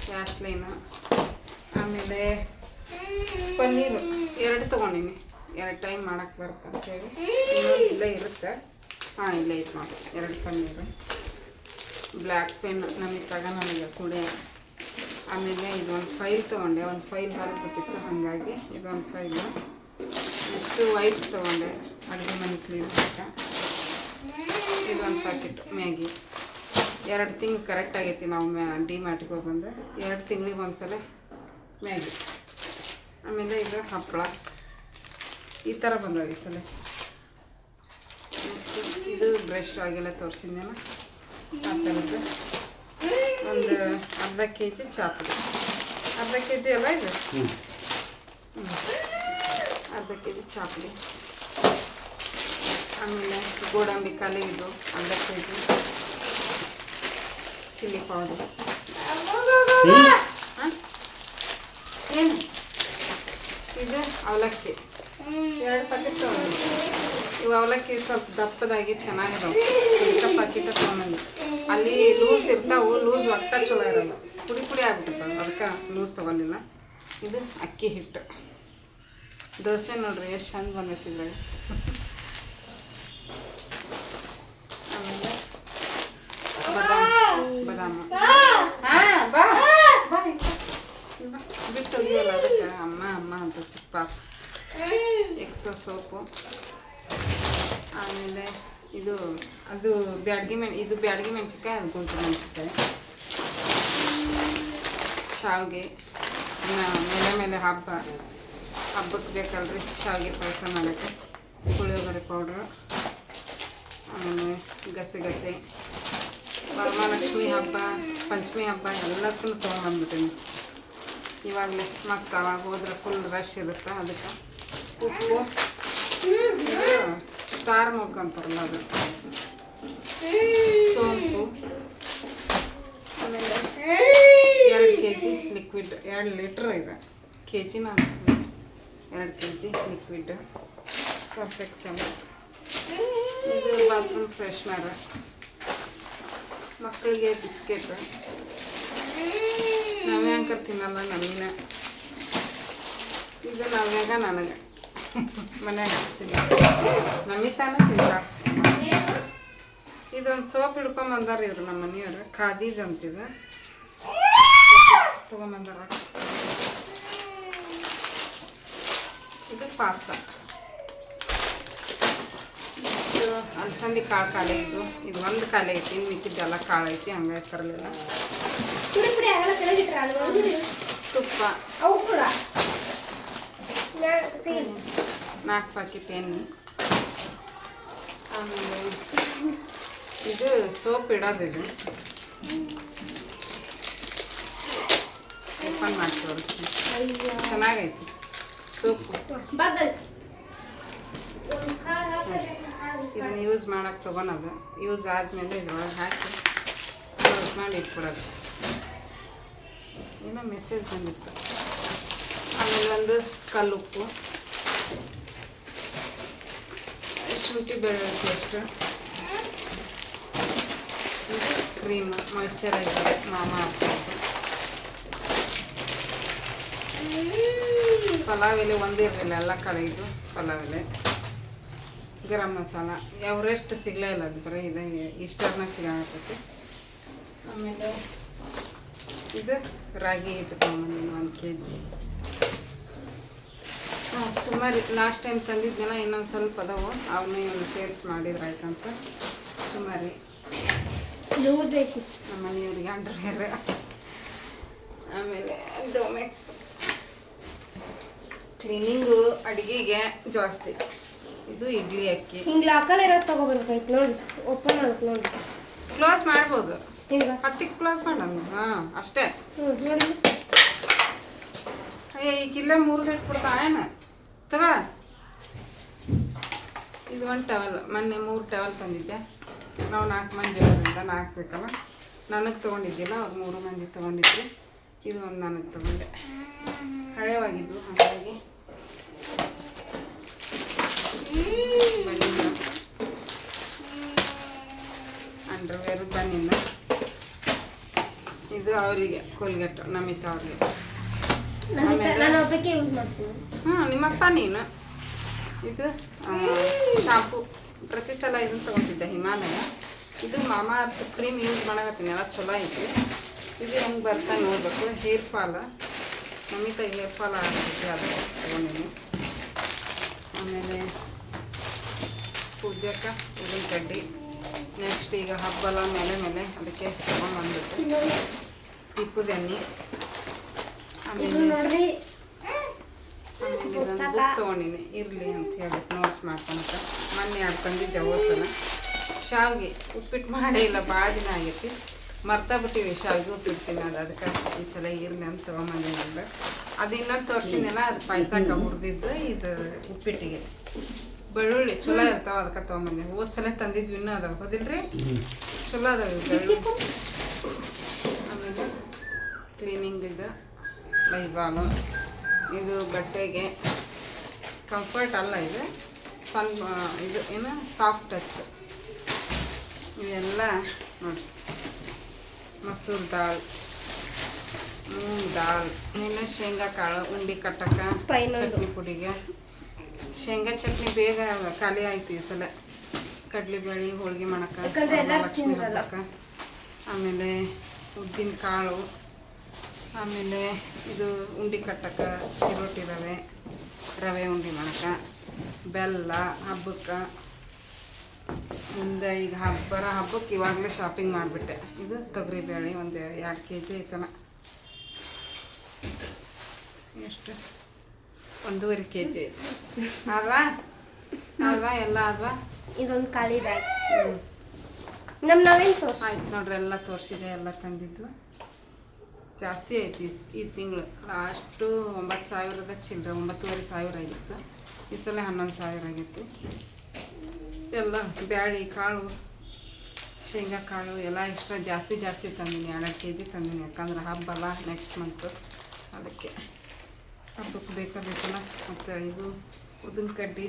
ವ್ಯಾಸ್ಲೈನು, ಆಮೇಲೆ ಪನ್ನೀರು 2 ತೊಗೊಂಡಿನಿ. 2 ಟೈಮ್ ಮಾಡೋಕ್ಕೆ ಬರುತ್ತೆ ಅಂತೇಳಿ. ಇನ್ನೊಂದು ಇಲ್ಲೇ ಇರುತ್ತೆ. ಇಲ್ಲೇ ಐತೆ ನೋಡಿ 2 ಪನ್ನೀರು. ಬ್ಲ್ಯಾಕ್ ಪೆನ್ ನಮಿತಾಗ ನನಗೆ ಕೂಡ. ಆಮೇಲೆ ಇದೊಂದು ಫೈಲ್ ತೊಗೊಂಡೆ, ಒಂದು ಫೈಲ್ ಹೊರಬಿಟ್ಟಿತ್ತು, ಹಾಗಾಗಿ ಇದೊಂದು ಫೈಲು. ನೆಕ್ಸ್ಟು ವೈಪ್ಸ್ ತೊಗೊಂಡೆ, ಅಡುಗೆ ಮನೆ ಕ್ಲೀನ್ ಮಾಡಕ್ಕೆ. ಇದೊಂದು ಪ್ಯಾಕೆಟ್ ಮ್ಯಾಗಿ. 2 ತಿಂಗಳು ಕರೆಕ್ಟ್ ಆಗೈತಿ. ನಾವು ಡಿ-ಮಾರ್ಟಿಗೆ ಹೋಗಿ ಬಂದರೆ 2 ತಿಂಗಳಿಗೆ ಒಂದ್ಸಲ ಮ್ಯಾಗಿ. ಆಮೇಲೆ ಇದು ಹಪ್ಪಳ ಈ ಥರ ಬಂದವೆ ಈ ಸಲ. ನೆಕ್ಸ್ಟು ಇದು ಬ್ರಷ್ ಆಗೆಲ್ಲ ತೋರಿಸಿದ್ನೇನ ಆ ಥರದ್ದು. ಒಂದು ಅರ್ಧ kg ಚಾಪುಡಿ, ಅರ್ಧ kg ಅಲ್ಲ ಇದು, ಅರ್ಧ kg ಚಾಪುಡಿ. ಆಮೇಲೆ ಗೋಡಂಬಿ ಕಲೆ ಇದು ಅರ್ಧ kg, ಚಿಲ್ಲಿ ಪೌಡರ್. ಏನು ಇದು ಅವಲಕ್ಕಿ 2 ಪ್ಯಾಕೆಟ್ ತೊಗೊಂಡು. ಇವು ಅವಲಕ್ಕಿ ಸ್ವಲ್ಪ ದಪ್ಪದಾಗಿ ಚೆನ್ನಾಗಿದಾವೆ ಇದಕ್ಕೆ ಪಾಕಿಟ ತೊಗೊಂಬಂದು ಅಲ್ಲಿ ಲೂಸ್ ಇರ್ತಾವೆ ಲೂಸ್ ಒಟ್ಟ ಚಲೋ ಇರಲ್ಲ ಪುಡಿ ಪುಡಿ ಆಗ್ಬಿಟ್ಟಿರ್ತಾವೆ ಅದಕ್ಕೆ ಲೂಸ್ ತೊಗೊಲಿಲ್ಲ ಇದು ಅಕ್ಕಿ ಹಿಟ್ಟು ದೋಸೆ ನೋಡ್ರಿ ಎಷ್ಟು ಚಂದ ಬಂದೈತಿದ್ರಾಗ ಆಮೇಲೆ ಬಾದಾಮ ಹಾಂ ಬಾ ಬಾ ಬಿಟ್ಟು ಹೋಗಿವಲ್ಲ ಅದಕ್ಕೆ ಅಮ್ಮ ಅಂತ ಪಾಪ ಎಕ್ಸೋ ಸೋಪು ಆಮೇಲೆ ಅದು ಬ್ಯಾಡಗಿ ಮೆಣಸಿನ್ಕಾಯಿ ಅದು ಗುಂಟು ಮೆಣಸಿನ್ಕಾಯಿ ಶಾವಿಗೆ ಮೇಲೆ ಹಬ್ಬಕ್ಕೆ ಬೇಕಲ್ರಿ ಶಾವಿಗೆ ಪಾಯಸ ಮಾಡೋಕ್ಕೆ ಪುಳಿಯೋಗರೆ ಪೌಡ್ರು ಆಮೇಲೆ ಗಸೆ ವರಮಹಾಲಕ್ಷ್ಮಿ ಹಬ್ಬ ಪಂಚಮಿ ಹಬ್ಬ ಎಲ್ಲಕ್ಕೂ ತೊಗೊಂಬಂದ್ಬಿಟ್ಟೀನಿ ಇವಾಗಲೇ ಮತ್ತು ಅವಾಗ ಹೋದ್ರೆ ಫುಲ್ ರಶ್ ಇರುತ್ತೆ ಅದಕ್ಕೆ ಉಪ್ಪು ಸ್ಟಾರ್ ಮೊಗ್ಗು ಅಂತಾರಲ್ಲ ಅದು ಸೋಂಪು ಆಮೇಲೆ 2 kg ಲಿಕ್ವಿಡ್ 2 ಲೀಟ್ರ್ ಇದೆ ಕೆಜಿನ 2 kg ಲಿಕ್ವಿಡ್ ಸರ್ಫ್ ಎಕ್ಸೆಲ್ ಇದು ಬಾತ್ರೂಮ್ ಫ್ರೆಶ್ನರ್ ಮಕ್ಕಳಿಗೆ ಬಿಸ್ಕೆಟ್ ನವ್ಯಾಂಕರ್ ತಿನ್ನಲ್ಲ ನಮ್ಮಿನ ಇದು ನವ್ಯಾಗ ನನಗೆ ಮನ್ಯಾಗ ಹಾಕ್ತೀನಿ ನಮಿತಾನು ತಿಂತ ಇದೊಂದು ಸೋಪ್ ಹಿಡ್ಕೊಂಬಂದಾರ ಇವ್ರು ನಮ್ಮ ಮನೆಯವ್ರು ಖಾದೀಜ್ ಅಂತಿದೆ ತೊಗೊಂಬಂದಾರ ಇದು ಪಾಸ್ತ ಅಲಸಂದಿ ಕಾಳು ಖಾಲಿ ಇದು ಒಂದು ಖಾಲಿ ಐತಿ ಇನ್ನು ಮಿಕ್ಕಿದ್ದೆಲ್ಲ ಕಾಳು ಐತಿ ಹಂಗಾಗಿ ತರಲಿಲ್ಲ ತುಪ್ಪ ಅವು ಕೂಡ 4 ಪ್ಯಾಕೆಟ್ ಎಣ್ಣೆ ಆಮೇಲೆ ಇದು ಸೋಪ್ ಇಡೋದು ಇದು ಓಪನ್ ಮಾಡಿ ತೋರಿಸ್ತೀನಿ ಚೆನ್ನಾಗೈತಿ ಸೋಪು ಇದನ್ನು ಯೂಸ್ ಮಾಡೋಕ್ಕೆ ತೊಗೊಳೋದು ಯೂಸ್ ಆದಮೇಲೆ ಇದ್ರೊಳಗೆ ಹಾಕಿ ಕ್ಲೋಸ್ ಮಾಡಿ ಇಟ್ಬಿಡೋದು ಏನೋ ಮೆಸೇಜ್ ಬಂದಿತ್ತು ಆಮೇಲೆ ಒಂದು ಕಲ್ಲುಪ್ಪು ಶುಂಠಿ ಬೆಳ್ಳುಳ್ಳಿ ಪೇಸ್ಟ್ ಇದು ಕ್ರೀಮ್ ಮಾಯಿಶ್ಚರೈಸರ್ ಮಾಮಾ ಹಾಕ್ಬೇಕು ಪಲಾವ್ ಎಲೆ ಒಂದಿರಲಿಲ್ಲ ಎಲ್ಲ ಕಳೆಯಿತು ಪಲಾವ್ ಎಲೆ ಗರಂ ಮಸಾಲ ಎವರೆಸ್ಟ್ ಸಿಗಲೇ ಇಲ್ಲ ಅದು ಬರೀ ಇದು ಇಷ್ಟರ್ನಾಗ ಸಿಗಾಕತ್ತೈತಿ ಆಮೇಲೆ ಇದು ರಾಗಿ ಹಿಟ್ಟು ತೊಗೊಂಬಂದಿನಿ 1 kg ಸುಮಾರು ಲಾಸ್ಟ್ ಟೈಮ್ ತಂದಿದ್ನೆಲ್ಲ ಇನ್ನೊಂದು ಸ್ವಲ್ಪ ಅದಾವು ಅವನ್ನ ಇವನು ಸೇರಿಸಿ ಮಾಡಿದ್ರೆ ಆಯ್ತಂತ ಸುಮಾರು ಲೂಸ್ ಐತಿ ನಮ್ಮ ಮನೆಯವ್ರಿಗೆ ಅಂಡರ್ವೇರ್ ಆಮೇಲೆ ಡೋಮೆಕ್ಸ್ ಕ್ಲೀನಿಂಗು ಅಡುಗೆಗೆ ಜಾಸ್ತಿ ಇದು ಇಡ್ಲಿ ಅಕ್ಕಿ ಹಿಂಗೆ ಲಾಕಲ್ ಇರೋದು ತಗೋಬರ್ಬೇಕೈತಿ ನೋಡಿ ಓಪನ್ ಆಗುತ್ತೆ ನೋಡಿ ಕ್ಲೋಸ್ ಮಾಡ್ಬೋದು ಹಿಂಗೆ 10ಕ್ಕೆ ಕ್ಲೋಸ್ ಮಾಡೋದು ಹಾಂ ಅಷ್ಟೇ ನೋಡಿ ಅಯ್ಯ ಈಗಿಲ್ಲ 3 ಇಟ್ಬಿಡ್ತಾ ಏನ ತಗ ಇದು 1 ಟವಲ್ ಮೊನ್ನೆ 3 ಟವಲ್ ತಂದಿದ್ದೆ ನಾವು 4 ಮಂದಿ ಇರೋದ್ರಿಂದ 4 ಬೇಕಲ್ಲ ನನಗೆ ತೊಗೊಂಡಿದ್ದಿಲ್ಲ ಅವ್ರು 3 ಮಂದಿ ತೊಗೊಂಡಿದ್ರು ಇದು ಒಂದು ನನಗೆ ತೊಗೊಂಡೆ ಹಳೆವಾಗಿದ್ದು ಹಾಗಾಗಿ ಬನ್ನಿಲ್ಲ ಅಂಡರ್ವೇರು ಬನ್ನಿಲ್ಲ ಇದು ಅವರಿಗೆ ಕೋಲ್ಗೇಟ್ ನಮಿತಾ ಅವ್ರಿಗೆ ನಾನು ಒಬ್ಬಕ್ಕೆ ಯೂಸ್ ಮಾಡ್ತೀನಿ ನಿಮ್ಮಪ್ಪ ನೀನು ಇದು ಶಾಂಪು ಪ್ರತಿ ಸಲ ಇದನ್ನು ತೊಗೊಂಡಿದ್ದೆ ಹಿಮಾಲಯ ಇದು ಮಾಮಾ ಅರ್ತ್ ಕ್ರೀಮ್ ಯೂಸ್ ಮಾಡಕತ್ತೀನಿ ಎಲ್ಲ ಚಲೋ ಐತಿ ಇದು ಹೆಂಗೆ ಬರ್ತಾ ನೋಡಬೇಕು ಹೇರ್ ಫಾಲ್ ನಮಿತಾಗ ಹೇರ್ ಫಾಲ್ ಆಗ್ತೈತಿ ಅದು ತೊಗೊಂಡಿನಿ ಆಮೇಲೆ ಪೂಜೆಗೆ ಉದ್ದಿನ ಕಡ್ಡಿ ನೆಕ್ಸ್ಟ್ ಈಗ ಹಬ್ಬಲ ಮೇಲೆ ಅದಕ್ಕೆ ತೊಗೊಂಡ್ಬಂದ್ಬಿಟ್ಟು ತಿಪ್ಪದ ಎಣ್ಣೆ ಆಮೇಲೆ ನೋಡ್ರಿ ಇದೊಂದು ಬುಕ್ ತೊಗೊಂಡಿನಿ ಇರಲಿ ಅಂತ ಹೇಳ್ಬಿಟ್ಟು ನೋಟ್ಸ್ ಮಾಡ್ಕೊಳಕ್ಕೆ ಮೊನ್ನೆ 2 ತಂದಿದ್ದೆ ಹೋಸಲ ಶಾವಿಗೆ ಉಪ್ಪಿಟ್ಟು ಮಾಡೇ ಇಲ್ಲ ಭಾಳ ದಿನ ಆಗೈತಿ ಮರ್ತಾ ಬಿಟ್ಟಿವಿ ಶಾವಿಗೆ ಉಪ್ಪಿಟ್ಟು ತಿನ್ನೋದು ಅದಕ್ಕೆ ಈ ಸಲ ಇರಲಿ ಅಂತ ತೊಗೊಂಬಂದಿದ್ದೆ ಅದು ಇನ್ನೊಂದು ತೋರಿಸಿದ್ನಲ್ಲ ಅದು ಪಾಯಸಕ್ಕೆ ಹುರಿದಿದ್ದು ಇದು ಉಪ್ಪಿಟ್ಟಿಗೆ ಬೆಳ್ಳುಳ್ಳಿ ಚಲೋ ಇರ್ತಾವೆ ಅದಕ್ಕೆ ತೊಗೊಂಬಂದಿ ಹೋಸಲ ತಂದಿದ್ವಿ ಇನ್ನೂ ಅದಾವೆ ಹೋದಿಲ್ರಿ ಚಲೋ ಅದಾವೆ ಬೆಳ್ಳುಳ್ಳಿ ಆಮೇಲೆ ಕ್ಲೀನಿಂಗ್ ಇದು ಲೈಜಾಲು ಇದು ಬಟ್ಟೆಗೆ ಕಂಫರ್ಟ್ ಅಲ್ಲ ಇದು ಸಣ್ಣ ಇದು ಏನು ಸಾಫ್ಟ್ ಟಚ್. ಇವೆಲ್ಲ ನೋಡಿರಿ, ಮಸೂರ್ ದಾಲ್, ಮೂಂಗ್ ದಾಲ್, ಇನ್ನು ಶೇಂಗಾ ಕಾಳು ಉಂಡೆ ಕಟ್ಟಕ್ಕೆ, ಚಟ್ನಿ ಪುಡಿಗೆ. ಶೇಂಗಾ ಚಟ್ನಿ ಬೇಗ ಖಾಲಿ ಆಯ್ತು ಈ ಸಲ. ಕಡ್ಲೆಬೇಳೆ ಹೋಳಿಗೆ ಮಾಡಕ್ಕೆ, ಲಕ್ಷ್ಮಿ ಹಬ್ಬಕ್ಕೆ. ಆಮೇಲೆ ಉದ್ದಿನ ಕಾಳು, ಆಮೇಲೆ ಇದು ಉಂಡೆ ಕಟ್ಟಕ್ಕೆ, ಚಿರೋಟಿ ರವೆ ಉಂಡೆ ಮಾಡಕ್ಕೆ, ಬೆಲ್ಲ ಹಬ್ಬಕ್ಕೆ. ಮುಂದೆ ಈಗ ಹಬ್ಬಕ್ಕೆ ಇವಾಗಲೇ ಶಾಪಿಂಗ್ ಮಾಡಿಬಿಟ್ಟೆ. ಇದು ತೊಗರಿಬೇಳೆ ಒಂದು 2 kg ಐತನ. ಎಷ್ಟು? 1.5 kg ಅಲ್ವಾ ಎಲ್ಲ ಅಲ್ವಾ? ಇದೊಂದು ಖಾಲಿ ಬ್ಯಾಗ್. ನಾವೇನು ತೋರಿಸಿ ಆಯ್ತು ನೋಡ್ರಿ, ಎಲ್ಲ ತೋರಿಸಿದೆ, ಎಲ್ಲ ತಂದಿದ್ದು. ಜಾಸ್ತಿ ಐತಿ ಈ ತಿಂಗಳು. ಲಾಸ್ಟು 9,000 ಚಿಲ್ಲರೆ, 9,500 ಆಗಿತ್ತು. ಈ ಸಲ 11,000 ಆಗಿತ್ತು. ಎಲ್ಲ ಬ್ಯಾಳಿ ಕಾಳು, ಶೇಂಗಾ ಕಾಳು ಎಲ್ಲ ಎಕ್ಸ್ಟ್ರಾ ಜಾಸ್ತಿ ತಂದೀನಿ. 2 kg ತಂದೀನಿ. ಯಾಕಂದ್ರೆ ಹಬ್ಬಲ್ಲ ನೆಕ್ಸ್ಟ್ ಮಂತು, ಅದಕ್ಕೆ ಹಬ್ಬಕ್ಕೆ ಬೇಕಲ್ಲ. ಮತ್ತು ಇದು ಉದ್ದಿನ ಕಡ್ಡಿ,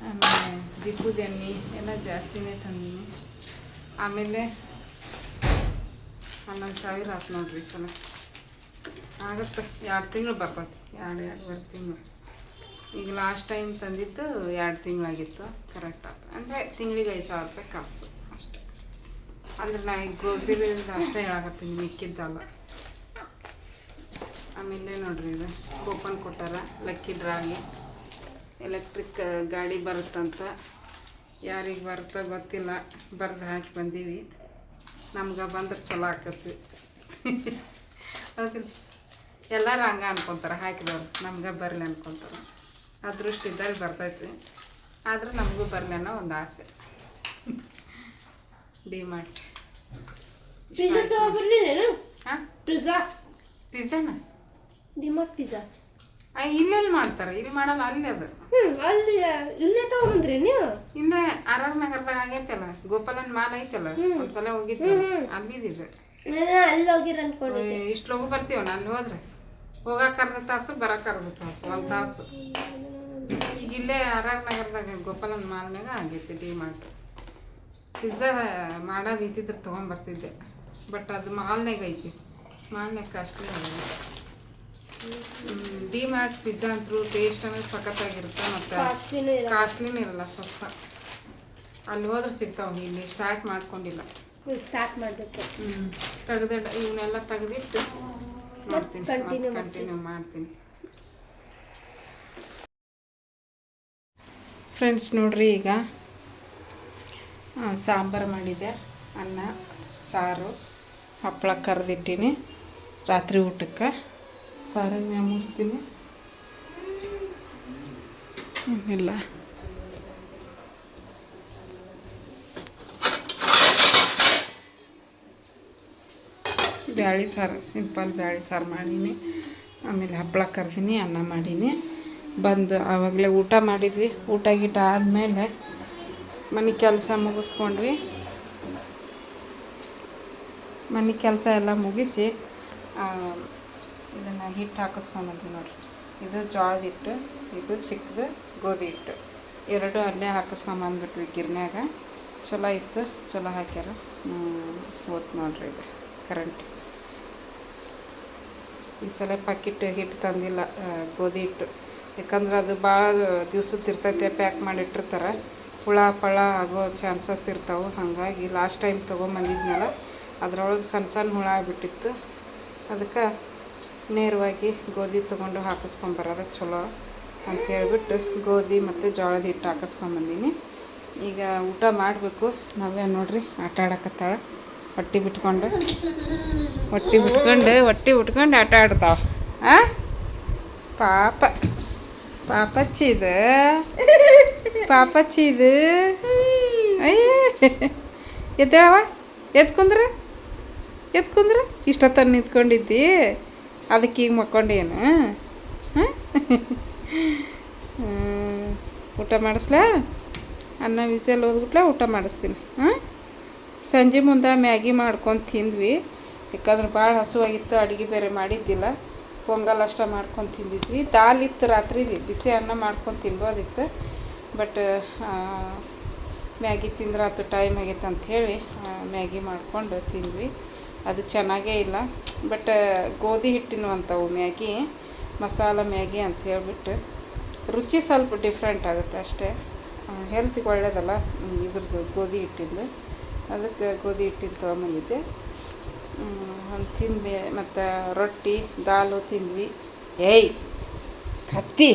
ಆಮೇಲೆ ದೀಪದ ಎಣ್ಣೆ ಎಲ್ಲ ಜಾಸ್ತಿನೇ ತಂದೀನಿ. ಆಮೇಲೆ 11,000 ಆಯ್ತು ನೋಡ್ರಿ ಈ ಸಲ. ಆಗುತ್ತೆ, 2 ತಿಂಗಳು ಬರ್ತದೆ, 2.5 ತಿಂಗಳು. ಈಗ ಲಾಸ್ಟ್ ಟೈಮ್ ತಂದಿದ್ದು 2 ತಿಂಗಳಾಗಿತ್ತು. ಕರೆಕ್ಟ್ ಆಯ್ತು. ಅಂದರೆ ತಿಂಗಳಿಗೆ 5,000 ರೂಪಾಯಿ ಖರ್ಚು ಅಷ್ಟೆ. ಅಂದ್ರೆ ನಾ ಈಗ ಗ್ರೋಸರಿಯಿಂದ ಅಷ್ಟೇ ಹೇಳಕತ್ತೀನಿ, ಮಿಕ್ಕಿದ್ದಲ್ಲ. ಆಮೇಲೆ ನೋಡ್ರಿ, ಇದು ಕೂಪನ್ ಕೊಟ್ಟಾರ ಲಕ್ಕಿ ಡ್ರಾಗಿ. ಎಲೆಕ್ಟ್ರಿಕ್ ಗಾಡಿ ಬರುತ್ತಂತ. ಯಾರಿಗೆ ಬರುತ್ತೋ ಗೊತ್ತಿಲ್ಲ, ಬರೆದು ಹಾಕಿ ಬಂದೀವಿ. ನಮ್ಗೆ ಬಂದ್ರೆ ಚಲೋ ಆಕತಿ. ಹೌದು, ಎಲ್ಲರೂ ಹಂಗೆ ಅನ್ಕೊತಾರೆ ಹಾಕಿದವ್ರು. ನಮ್ಗೆ ಬರಲಿ ಅನ್ಕೊತಾರೆ. ಅದೃಷ್ಟ ಇದ್ದಲ್ಲಿ ಬರ್ತೈತಿ. ಆದ್ರೆ ನಮಗೂ ಬರಲಿ ಅನ್ನೋ ಒಂದು ಆಸೆ. ಡಿಮಾರ್ಟ್ ಹಾಂ, ಪಿಜ್ಜಾನ ಡಿಮಾರ್ಟ್ ಪಿಜ್ಜಾ ಇಲ್ಲೆಲ್ಲಿ ಮಾಡ್ತಾರೆ? ಇಲ್ಲಿ ಮಾಡಲ್ಲ, ಅಲ್ಲಿ ಅದು. ಅಲ್ಲಿ ಇಲ್ಲೇ ತಗೊಂಡ್ರಿ ನೀವು? ಇಲ್ಲೇ RR ನಗರದಾಗ ಆಗೈತಲ್ಲ, ಗೋಪಾಲನ್ ಮಾಲ್ ಐತಲ್ಲ, ಒಂದ್ಸಲ ಹೋಗಿತ್ತು ಅಲ್ಲಿದ್ದು. ಅಲ್ಲಿ ಹೋಗಿರ ಅನ್ಕೊಂಡು ಇಷ್ಟು ಲಗು ಬರ್ತೀವಣ್ಣ ಅಲ್ಲಿ ಹೋದ್ರೆ. ಹೋಗಕ್ಕೆ ಅರ್ಧ ತಾಸು, ಬರಕ್ಕೆ ಅರ್ಧ ತಾಸು, 1 ತಾಸು. ಈಗ ಇಲ್ಲೇ RR ನಗರದಾಗ ಗೋಪಾಲನ್ ಮಾಲ್ನಾಗ ಆಗೈತಿ ಡಿಮಾರ್ಟ್. ಪಿಜ್ಜಾ ಮಾಡೋದು ಇದ್ದಿದ್ರೆ ತೊಗೊಂಬರ್ತಿದ್ದೆ. ಬಟ್ ಅದು ಮಾಲ್ನಾಗ ಐತಿ. ಮಾಲ್ನಾಗ ಕಾಸ್ಟ್ಲಿ ಆಗಿದೆ. ಡಿಮಾರ್ಟ್ ಪಿಜ್ಜಾ ಅಂತೂ ಟೇಸ್ಟ್ ಅನ್ನೋದು ಸಖತ್ತಾಗಿರುತ್ತೆ. ಮತ್ತು ಕಾಸ್ಟ್ಲಿನೂ ಇರಲ್ಲ, ಸಸ್ತ. ಅಲ್ಲಿ ಹೋದ್ರೆ ಸಿಗ್ತಾವೆ. ಇಲ್ಲಿ ಸ್ಟಾರ್ಟ್ ಮಾಡ್ಕೊಂಡಿಲ್ಲ, ಸ್ಟಾರ್ಟ್ ಮಾಡಬೇಕು. ತೆಗೆದು ಇವನ್ನೆಲ್ಲ ತೆಗೆದಿಟ್ಟು ಮಾಡ್ತೀನಿ, ಕಂಟಿನ್ಯೂ ಮಾಡ್ತೀನಿ. ಫ್ರೆಂಡ್ಸ್ ನೋಡ್ರಿ, ಈಗ ಸಾಂಬಾರು ಮಾಡಿದ್ದೆ. ಅನ್ನ ಸಾರು ಹಪ್ಪಳ ಕರೆದಿಟ್ಟೀನಿ. ರಾತ್ರಿ ಊಟಕ್ಕೆ ಸಾರನ್ನು ಮುಗಿಸ್ತೀನಿ. ಇಲ್ಲ ಬ್ಯಾಳಿ ಸಾರು, ಸಿಂಪಲ್ ಬ್ಯಾಳಿ ಸಾರು ಮಾಡೀನಿ. ಆಮೇಲೆ ಹಪ್ಪಳ ಕರ್ದೀನಿ, ಅನ್ನ ಮಾಡೀನಿ. ಬಂದು ಆವಾಗಲೇ ಊಟ ಮಾಡಿದ್ವಿ. ಊಟ ಗೀಟ ಆದಮೇಲೆ ಮನೆ ಕೆಲಸ ಮುಗಿಸ್ಕೊಂಡ್ವಿ. ಮನೆ ಕೆಲಸ ಎಲ್ಲ ಮುಗಿಸಿ ಇದನ್ನು ಹಿಟ್ಟು ಹಾಕಿಸ್ಕೊಂಬಂದ್ವಿ ನೋಡಿರಿ. ಇದು ಜೋಳದ ಹಿಟ್ಟು, ಇದು ಚಿಕ್ಕದು ಗೋಧಿ ಹಿಟ್ಟು. 2 ಅಲ್ಲೇ ಹಾಕಿಸ್ಕೊಂಬಂದ್ಬಿಟ್ವಿ ಗಿರ್ನ್ಯಾಗ. ಚಲೋ ಇತ್ತು, ಚಲೋ ಹಾಕ್ಯಾರ. ಹೋತ್ ನೋಡ್ರಿ ಇದು ಕರೆಂಟ್. ಈ ಸಲ ಪ್ಯಾಕೆಟ್ ಹಿಟ್ಟು ತಂದಿಲ್ಲ, ಗೋಧಿ ಹಿಟ್ಟು. ಯಾಕಂದ್ರೆ ಅದು ಭಾಳ ದಿವ್ಸದ್ದು ಇರ್ತೈತೆ, ಪ್ಯಾಕ್ ಮಾಡಿಟ್ಟಿರ್ತಾರೆ. ಹುಳ ಪಳ ಆಗೋ ಚಾನ್ಸಸ್ ಇರ್ತಾವೆ. ಹಾಗಾಗಿ ಲಾಸ್ಟ್ ಟೈಮ್ ತೊಗೊಂಬಂದಿದ್ನಲ್ಲ, ಅದರೊಳಗೆ ಸಣ್ಣ ಹುಳ ಆಗಿಬಿಟ್ಟಿತ್ತು. ಅದಕ್ಕೆ ನೇರವಾಗಿ ಗೋಧಿ ತೊಗೊಂಡು ಹಾಕಿಸ್ಕೊಂಬರೋದು ಚಲೋ ಅಂತೇಳ್ಬಿಟ್ಟು ಗೋಧಿ ಮತ್ತು ಜೋಳದ ಹಿಟ್ಟು ಹಾಕಿಸ್ಕೊಂಬಂದೀನಿ. ಈಗ ಊಟ ಮಾಡಬೇಕು. ನಾವೇ ನೋಡ್ರಿ ಆಟ ಆಡಕತ್ತಾಳೆ. ಹೊಟ್ಟೆ ಬಿಟ್ಕೊಂಡು ಆಟ ಆಡ್ತಾವೆ. ಪಾಪಚ್ಚಿ ಇದು ಅಯ್ಯ ಎದ್ದೇಳವ, ಎತ್ಕುಂದ್ರೆ ಇಷ್ಟೊತ್ತನ್ನು ನಿಂತ್ಕೊಂಡಿದ್ದಿ. ಅದಕ್ಕೆ ಈಗ ಮಕ್ಕೊಂಡೇನು? ಊಟ ಮಾಡಿಸ್ಲಾ? ಅನ್ನ ವಿಸಲ್ ಓದ್ಬಿಟ್ಲ, ಊಟ ಮಾಡಿಸ್ತೀನಿ. ಸಂಜೆ ಮುಂದೆ ಮ್ಯಾಗಿ ಮಾಡ್ಕೊಂಡು ತಿಂದ್ವಿ. ಯಾಕಂದ್ರೆ ಭಾಳ ಹಸುವಾಗಿತ್ತು, ಅಡುಗೆ ಬೇರೆ ಮಾಡಿದ್ದಿಲ್ಲ. ಪೊಂಗಲ್ ಅಷ್ಟ ಮಾಡ್ಕೊಂಡು ತಿಂದಿದ್ವಿ. ದಾಲ್ ಇತ್ತು ರಾತ್ರಿ, ಬಿಸಿ ಅನ್ನ ಮಾಡ್ಕೊಂಡು ತಿನ್ಬೋದಿತ್ತು. ಬಟ್ ಮ್ಯಾಗಿ ತಿಂದ್ರೆ ಅದು ಟೈಮ್ ಆಗೈತೆ ಅಂಥೇಳಿ ಮ್ಯಾಗಿ ಮಾಡ್ಕೊಂಡು ತಿಂದ್ವಿ. ಅದು ಚೆನ್ನಾಗೇ ಇಲ್ಲ. ಬಟ್ ಗೋಧಿ ಹಿಟ್ಟಿನ ಅಂಥವು ಮ್ಯಾಗಿ, ಮಸಾಲ ಮ್ಯಾಗಿ ಅಂತ ಹೇಳ್ಬಿಟ್ಟು ರುಚಿ ಸ್ವಲ್ಪ ಡಿಫ್ರೆಂಟ್ ಆಗುತ್ತೆ ಅಷ್ಟೇ. ಹೆಲ್ತಿಗೆ ಒಳ್ಳೇದಲ್ಲ ಇದ್ರದ್ದು ಗೋಧಿ ಹಿಟ್ಟಿಂದು. ಅದಕ್ಕೆ ಗೋಧಿ ಹಿಟ್ಟಿನ ತೊಗೊಂಬಂದಿದ್ದೆ. ತಿಂದ್ವಿ. ಮತ್ತು ರೊಟ್ಟಿ ದಾಲು ತಿಂದ್ವಿ. ಏಯ್ ಕತ್ತಿ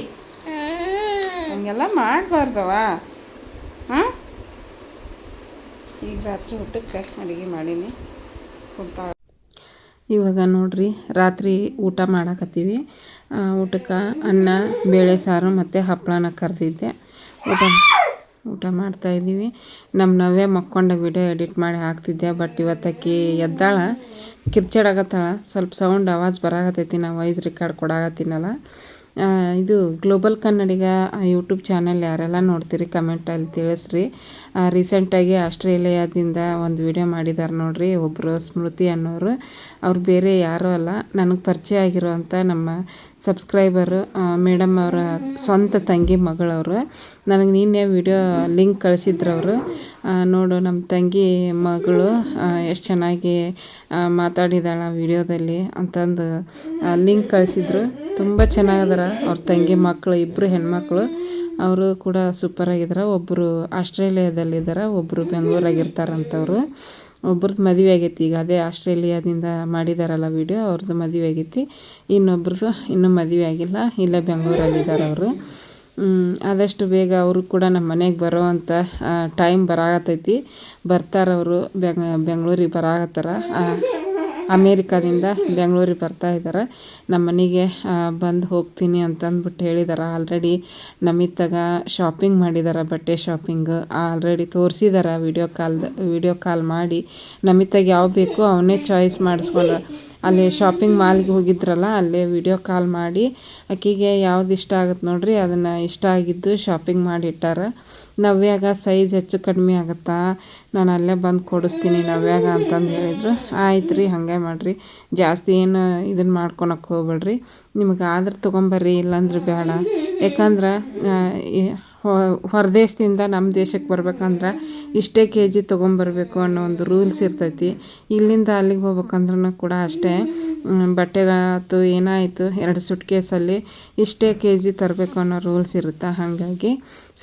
ಹಂಗೆಲ್ಲ ಮಾಡಬಾರ್ದವ. ಹಾಂ, ಈಗ ರಾತ್ರಿ ಊಟಕ್ಕೆ ಅಡುಗೆ ಮಾಡೀನಿ ಕುಂತ. ಇವಾಗ ನೋಡ್ರಿ ರಾತ್ರಿ ಊಟ ಮಾಡಕತ್ತೀವಿ. ಊಟಕ್ಕೆ ಅನ್ನ, ಬೇಳೆ ಸಾರು ಮತ್ತು ಹಪ್ಪಳನ ಕರೆದಿದ್ದೆ. ಊಟ ಮಾಡ್ತಾಯಿದ್ದೀವಿ. ನಮ್ಮ ನವ್ಯ ಮಕ್ಕೊಂಡ ವಿಡಿಯೋ ಎಡಿಟ್ ಮಾಡಿ ಹಾಕ್ತಿದ್ದೆ. ಬಟ್ ಇವತ್ತಕ್ಕೆ ಎದ್ದಾಳ, ಕಿರ್ಚಾಡಕತ್ತಾಳ. ಸ್ವಲ್ಪ ಸೌಂಡ್ ಆವಾಜ್ ಬರಾಕತ್ತೈತಿ. ನಾ ವಾಯ್ಸ್ ರೆಕಾರ್ಡ್ ಕೊಡಾಕತ್ತೀನಲ್ಲ. ಇದು ಗ್ಲೋಬಲ್ ಕನ್ನಡಿಗ ಯೂಟ್ಯೂಬ್ ಚಾನಲ್ ಯಾರೆಲ್ಲ ನೋಡ್ತೀರಿ ಕಮೆಂಟಲ್ಲಿ ತಿಳಿಸ್ರಿ. ರೀಸೆಂಟಾಗಿ ಆಸ್ಟ್ರೇಲಿಯಾದಿಂದ ಒಂದು ವಿಡಿಯೋ ಮಾಡಿದ್ದಾರೆ ನೋಡ್ರಿ, ಒಬ್ಬರು ಸ್ಮೃತಿ ಅನ್ನೋರು. ಅವ್ರು ಬೇರೆ ಯಾರೂ ಅಲ್ಲ, ನನಗೆ ಪರಿಚಯ ಆಗಿರೋವಂಥ ನಮ್ಮ ಸಬ್ಸ್ಕ್ರೈಬರು, ಮೇಡಮ್ ಅವರ ಸ್ವಂತ ತಂಗಿ ಮಗಳವರು. ನನಗೆ ನಿನ್ನೆ ವಿಡಿಯೋ ಲಿಂಕ್ ಕಳಿಸಿದ್ರು ಅವರು. ನೋಡು ನಮ್ಮ ತಂಗಿ ಮಗಳು ಎಷ್ಟು ಚೆನ್ನಾಗಿ ಮಾತಾಡಿದಾಳ ವಿಡಿಯೋದಲ್ಲಿ ಅಂತಂದು ಲಿಂಕ್ ಕಳಿಸಿದ್ರು. ತುಂಬ ಚೆನ್ನಾಗದಾರ ಅವ್ರ ತಂಗಿ ಮಕ್ಕಳು, ಇಬ್ಬರು ಹೆಣ್ಮಕ್ಳು. ಅವರು ಕೂಡ ಸೂಪರಾಗಿದ್ದಾರೆ. ಒಬ್ಬರು ಆಸ್ಟ್ರೇಲಿಯಾದಲ್ಲಿದ್ದಾರೆ, ಒಬ್ಬರು ಬೆಂಗಳೂರಾಗಿರ್ತಾರಂಥವ್ರು. ಒಬ್ರದ್ದು ಮದುವೆ ಆಗೈತಿ. ಈಗ ಅದೇ ಆಸ್ಟ್ರೇಲಿಯಾದಿಂದ ಮಾಡಿದಾರಲ್ಲ ವಿಡಿಯೋ, ಅವ್ರದ್ದು ಮದುವೆ ಆಗೈತಿ. ಇನ್ನೊಬ್ರದ್ದು ಇನ್ನೂ ಮದುವೆ ಆಗಿಲ್ಲ, ಇಲ್ಲೇ ಬೆಂಗಳೂರಲ್ಲಿದ್ದಾರೆ ಅವರು. ಆದಷ್ಟು ಬೇಗ ಅವರು ಕೂಡ ನಮ್ಮ ಮನೆಗೆ ಬರೋವಂಥ ಟೈಮ್ ಬರಾಕತ್ತೈತಿ. ಬರ್ತಾರವರು. ಬೆಂಗಳೂರಿಗೆ ಬರಾಕತ್ತಾರ. ಅಮೇರಿಕಾದಿಂದ ಬೆಂಗಳೂರಿಗೆ ಬರ್ತಾಯಿದ್ದಾರೆ. ನಮ್ಮ ಮನೆಗೆ ಬಂದು ಹೋಗ್ತೀನಿ ಅಂತಂದ್ಬಿಟ್ಟು ಹೇಳಿದಾರೆ. ಆಲ್ರೆಡಿ ನಮಿತ್ತಾಗ ಶಾಪಿಂಗ್ ಮಾಡಿದಾರೆ, ಬಟ್ಟೆ ಶಾಪಿಂಗ್ ಆಲ್ರೆಡಿ ತೋರಿಸಿದಾರೆ. ವಿಡಿಯೋ ಕಾಲ್ ಮಾಡಿ ನಮಿತ್ತಾಗ ಯಾವ ಬೇಕೋ ಅವನ್ನೇ ಚಾಯ್ಸ್ ಮಾಡಿಸ್ಕೊಂಡ್ರೆ. ಅಲ್ಲಿ ಶಾಪಿಂಗ್ ಮಾಲ್ಗೆ ಹೋಗಿದ್ರಲ್ಲ, ಅಲ್ಲೇ ವಿಡಿಯೋ ಕಾಲ್ ಮಾಡಿ ಆಕೆಗೆ ಯಾವ್ದು ಇಷ್ಟ ಆಗುತ್ತೆ ನೋಡ್ರಿ, ಅದನ್ನು ಇಷ್ಟ ಆಗಿದ್ದು ಶಾಪಿಂಗ್ ಮಾಡಿ ಇಟ್ಟಾರ. ನವ್ಯಾಗ ಸೈಜ್ ಹೆಚ್ಚು ಕಡಿಮೆ ಆಗುತ್ತಾ, ನಾನು ಅಲ್ಲೇ ಬಂದು ಕೊಡಿಸ್ತೀನಿ ನವ್ಯಾಗ ಅಂತಂದು ಹೇಳಿದರು. ಆಯ್ತು ರೀ, ಹಾಗೆ ಮಾಡಿರಿ. ಜಾಸ್ತಿ ಏನು ಇದನ್ನು ಮಾಡ್ಕೊಳಕ್ಕೆ ಹೋಗ್ಬೇಡ್ರಿ. ನಿಮಗೆ ಆದ್ರೆ ತೊಗೊಂಬರ್ರಿ, ಇಲ್ಲಾಂದ್ರೆ ಬೇಡ. ಯಾಕಂದ್ರೆ ಹೊರದೇಶದಿಂದ ನಮ್ಮ ದೇಶಕ್ಕೆ ಬರ್ಬೇಕಂದ್ರೆ ಇಷ್ಟೇ KG ತೊಗೊಂಬರ್ಬೇಕು ಅನ್ನೋ ಒಂದು ರೂಲ್ಸ್ ಇರ್ತೈತಿ. ಇಲ್ಲಿಂದ ಅಲ್ಲಿಗೆ ಹೋಗ್ಬೇಕಂದ್ರೂ ಕೂಡ ಅಷ್ಟೇ. ಬಟ್ಟೆಗಳಾಯ್ತು ಏನಾಯಿತು 2 ಸುಟ್ಕೇಸಲ್ಲಿ ಇಷ್ಟೇ KG ತರಬೇಕು ಅನ್ನೋ ರೂಲ್ಸ್ ಇರುತ್ತೆ. ಹಾಗಾಗಿ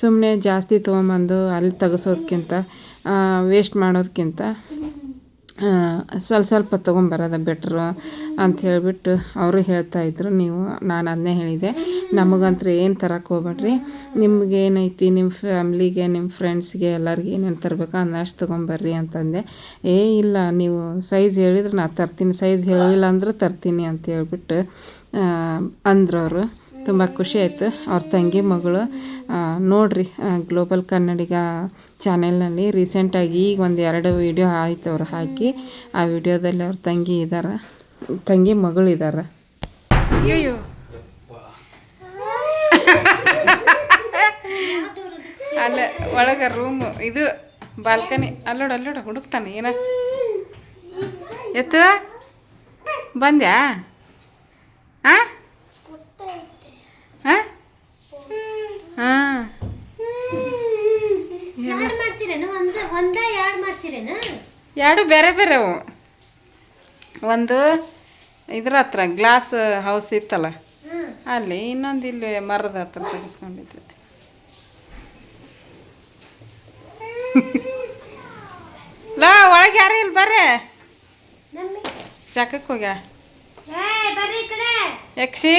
ಸುಮ್ಮನೆ ಜಾಸ್ತಿ ತೊಗೊಂಬಂದು ಅಲ್ಲಿ ತೆಗೆಸೋದಕ್ಕಿಂತ, ವೇಸ್ಟ್ ಮಾಡೋದಕ್ಕಿಂತ ಸ್ವಲ್ಪ ತೊಗೊಂಬರೋದು ಬೆಟ್ರು ಅಂತ ಹೇಳಿಬಿಟ್ಟು ಅವರು ಹೇಳ್ತಾಯಿದ್ರು. ನಾನು ಅದನ್ನೇ ಹೇಳಿದೆ. ನಮಗಂತೂ ಏನು ತರಕ್ಕೆ ಹೋಗ್ಬೇಡ್ರಿ, ನಿಮ್ಗೆ ಏನೈತಿ ನಿಮ್ಮ ಫ್ಯಾಮ್ಲಿಗೆ ನಿಮ್ಮ ಫ್ರೆಂಡ್ಸ್ಗೆ ಎಲ್ಲರಿಗೆ ಏನೇನು ತರಬೇಕೋ ಅನ್ನಷ್ಟು ತೊಗೊಂಬರ್ರಿ ಅಂತಂದೆ. ಇಲ್ಲ ನೀವು ಸೈಜ್ ಹೇಳಿದ್ರೆ ನಾನು ತರ್ತೀನಿ, ಸೈಜ್ ಹೇಳಿಲ್ಲ ಅಂದ್ರೆ ತರ್ತೀನಿ ಅಂತ ಹೇಳ್ಬಿಟ್ಟು ಅಂದರು ಅವರು. ತುಂಬ ಖುಷಿ ಆಯಿತು. ಅವ್ರ ತಂಗಿ ಮಗಳು ನೋಡಿರಿ ಗ್ಲೋಬಲ್ ಕನ್ನಡಿಗ ಚಾನೆಲ್ನಲ್ಲಿ ರೀಸೆಂಟಾಗಿ ಈಗ 1-2 ವೀಡಿಯೋ ಆಯ್ತು ಅವ್ರು ಹಾಕಿ. ಆ ವಿಡಿಯೋದಲ್ಲಿ ಅವ್ರ ತಂಗಿ ಮಗಳಿದ್ದಾರೆ. ಅಯ್ಯೋ ಅಲ್ಲ ಒಳಗೆ ರೂಮು, ಇದು ಬಾಲ್ಕನಿ. ಅಲ್ಲೋಡ ಹುಡುಕ್ತಾನೆ ಏನ ಎತ್ತು ಬಂದ್ಯಾ? ಹಾಂ ಹಾಂ ಹಾಂ ಎರಡು ಬೇರೆ ಬೇರೆ ಅವು. ಒಂದು ಇದ್ರ ಹತ್ರ ಗ್ಲಾಸ್ ಹೌಸ್ ಇತ್ತಲ್ಲ ಅಲ್ಲಿ, ಇನ್ನೊಂದು ಇಲ್ಲಿ ಮರದ ಹತ್ರ ತೆಗೆಸ್ಕೊಂಡಿದ್ದೆ. ಲಾ ಒಳಗೆ ಯಾರು ಇಲ್ಲ, ಬರ್ರೆ ಜಾಕಕ್ಕೆ ಹೋಗ್ಯ. ಯಕ್ಷಿ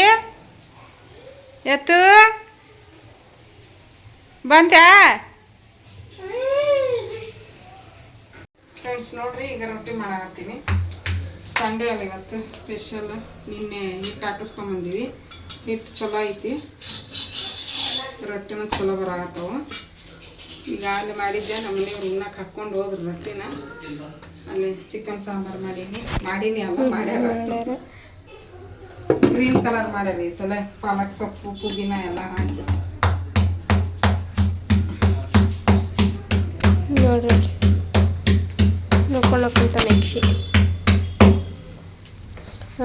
ಎತ್ತು ಬಂದ್ಯಾ? ಫ್ರೆಂಡ್ಸ್ ನೋಡ್ರಿ, ಈಗ ರೊಟ್ಟಿ ಮಾಡಾಕತ್ತೀನಿ. ಸಂಡೇ ಅಲ್ಲ ಇವತ್ತು ಸ್ಪೆಷಲ್. ನಿನ್ನೆ ಹಿಟ್ಟು ಹಾಕಿಸ್ಕೊಂಬಂದಿವಿ. ಹಿಟ್ಟು ಚಲೋ ಐತಿ, ರೊಟ್ಟಿನ ಚಲೋ ಬರಾಕತ್ತವ. ಈಗ ಅಲ್ಲಿ ಮಾಡಿದ್ದೆ, ನಮ್ಮ ಮನೆಯವ್ರು ಉಣ್ಣಕ್ಕೆ ಹಾಕ್ಕೊಂಡು ಹೋದ್ರು ರೊಟ್ಟಿನ. ಅಲ್ಲಿ ಚಿಕನ್ ಸಾಂಬಾರು ಮಾಡೀನಿ ಅಲ್ಲ ಮಾಡ್ಯಾರ. ಗ್ರೀನ್ ಕಲರ್ ಮಾಡ್ಯಾರ ಈ ಸಲ, ಪಾಲಕ್ ಸೊಪ್ಪು ಪುದೀನ ಎಲ್ಲ ಹಾಕಿ. ನೋಡ್ರಿ ನೋಡ್ಕೊಂಡೋಗ್ಕೊಂತ ನೆಕ್ಸಿ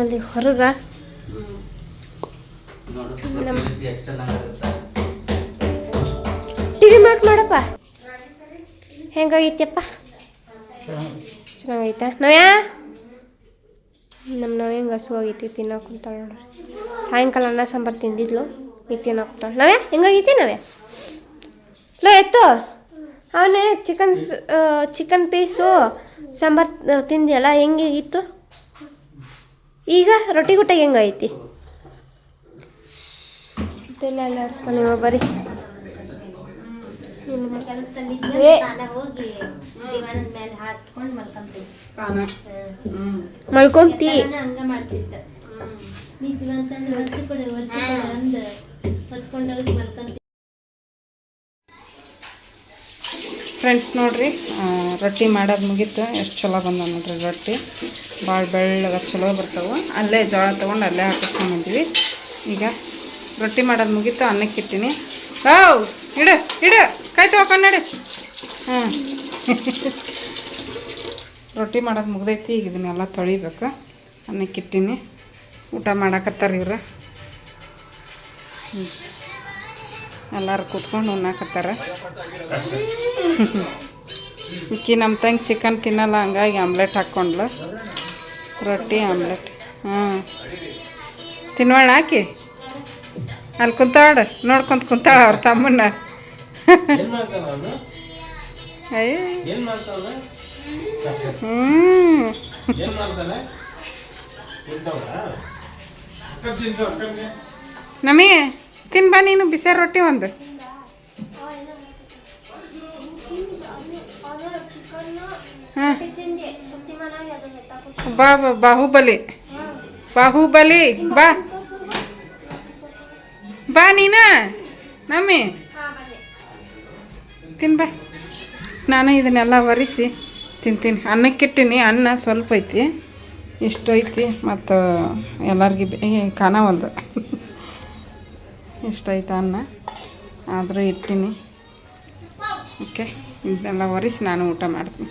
ಅಲ್ಲಿ ಹೊರಗ ಟಿವಿ ಕಿವಿ ಮಾರ್ಕ್ ನೋಡಪ್ಪ ಹೆಂಗಾಗೈತಿಯಪ್ಪ ಚೆನ್ನಾಗೈತಾ ನವ್ಯಾ ನಮ್ಮ ನವ್ಯ ಹೆಂಗೆ ಹಸುವಾಗೈತಿ ತಿನ್ನೋಕೆ ಕುಂತಾಳೆ ನೋಡ್ರಿ ಸಾಯಂಕಾಲ ಅನ್ನ ಸಾಂಬಾರು ತಿಂದಿದ್ಲು ಈಗ ತಿನ್ನೋಕೆ ಕುಂತಾಳೆ ನವ್ಯ ಹೆಂಗಾಗೈತಿ ನವ್ಯ ಲೋ ಎತ್ತು ಅವನೇ ಚಿಕನ್ ಪೀಸು ಸಾಂಬಾರು ತಿಂದಿಯಲ್ಲ ಹೆಂಗಿತ್ತು ಈಗ ರೊಟ್ಟಿ ಗುಟ್ಟಾಗ ಹೆಂಗೈತಿ ಎಲ್ಲ ಆಡಿಸ್ತಾನೆ ಇವ ಬರೀ ಮಲ್ಕೊಂತಿ ಫ್ರೆಂಡ್ಸ್ ನೋಡ್ರಿ ರೊಟ್ಟಿ ಮಾಡೋದು ಮುಗೀತು ಎಷ್ಟು ಚಲೋ ಬಂದ ನೋಡ್ರಿ ರೊಟ್ಟಿ ಭಾಳ ಬೆಳ್ಳಗೆ ಚಲೋ ಬರ್ತಾವೆ ಅಲ್ಲೇ ಜೋಳ ತೊಗೊಂಡು ಅಲ್ಲೇ ಹಾಕಿಸ್ಕೊಂಡ್ಬಂದ್ವಿ ಈಗ ರೊಟ್ಟಿ ಮಾಡೋದು ಮುಗೀತು ಅನ್ನಕ್ಕೆ ಇಟ್ಟಿನಿ ಇಡು ಇಡು ಕೈ ತೊಳ್ಕೊಂಡು ನಡಿ ಹಾಂ ರೊಟ್ಟಿ ಮಾಡೋದು ಮುಗ್ದೈತಿ ಈಗ ಇದನ್ನೆಲ್ಲ ತೊಳಿಬೇಕು ಅನ್ನಕ್ಕೆ ಇಟ್ಟಿನಿ ಊಟ ಮಾಡಾಕತ್ತಾರೆ ಇವ್ರು ಎಲ್ಲರೂ ಕೂತ್ಕೊಂಡು ಉಣ್ಣಾಕತ್ತಾರ ಇಕ್ಕಿ ನಮ್ಮ ತಂಗಿ ಚಿಕನ್ ತಿನ್ನಲ್ಲ ಹಂಗಾಗಿ ಆಮ್ಲೆಟ್ ಹಾಕ್ಕೊಂಡ್ಲು ರೊಟ್ಟಿ ಆಮ್ಲೆಟ್ ಹಾಂ ತಿನ್ವಳ ಹಾಕಿ ಅಲ್ಲಿ ಕುಂತಾಳ ನೋಡ್ಕೊಂತ ಕುಂತಾಳ ಅವ್ರ ತಮ್ಮನ್ನ ನಮಿ ತಿನ್ ಬಾ ನೀನು ಬಿಸಿ ರೊಟ್ಟಿ ಒಂದು ಹಾಂ ಬಾ ಬಾಹುಬಲಿ ಬಾಹುಬಲಿ ಬಾ ಬಾ ನೀನ ನಮ್ಮಿ ತಿನ್ ಬಾ ನಾನು ಇದನ್ನೆಲ್ಲ ಒರೆಸಿ ತಿಂತೀನಿ ಅನ್ನಕ್ಕಿಟ್ಟಿನಿ ಅನ್ನ ಸ್ವಲ್ಪ ಐತಿ ಇಷ್ಟು ಐತಿ ಮತ್ತು ಎಲ್ಲರಿಗೂ ಕಾಣವಲ್ದು ಇಷ್ಟ ಐತೆ ಅನ್ನ ಆದರೂ ಇಟ್ಟಿನಿ ಓಕೆ ಇದನ್ನೆಲ್ಲ ಒರೆಸಿ ನಾನು ಊಟ ಮಾಡ್ತೀನಿ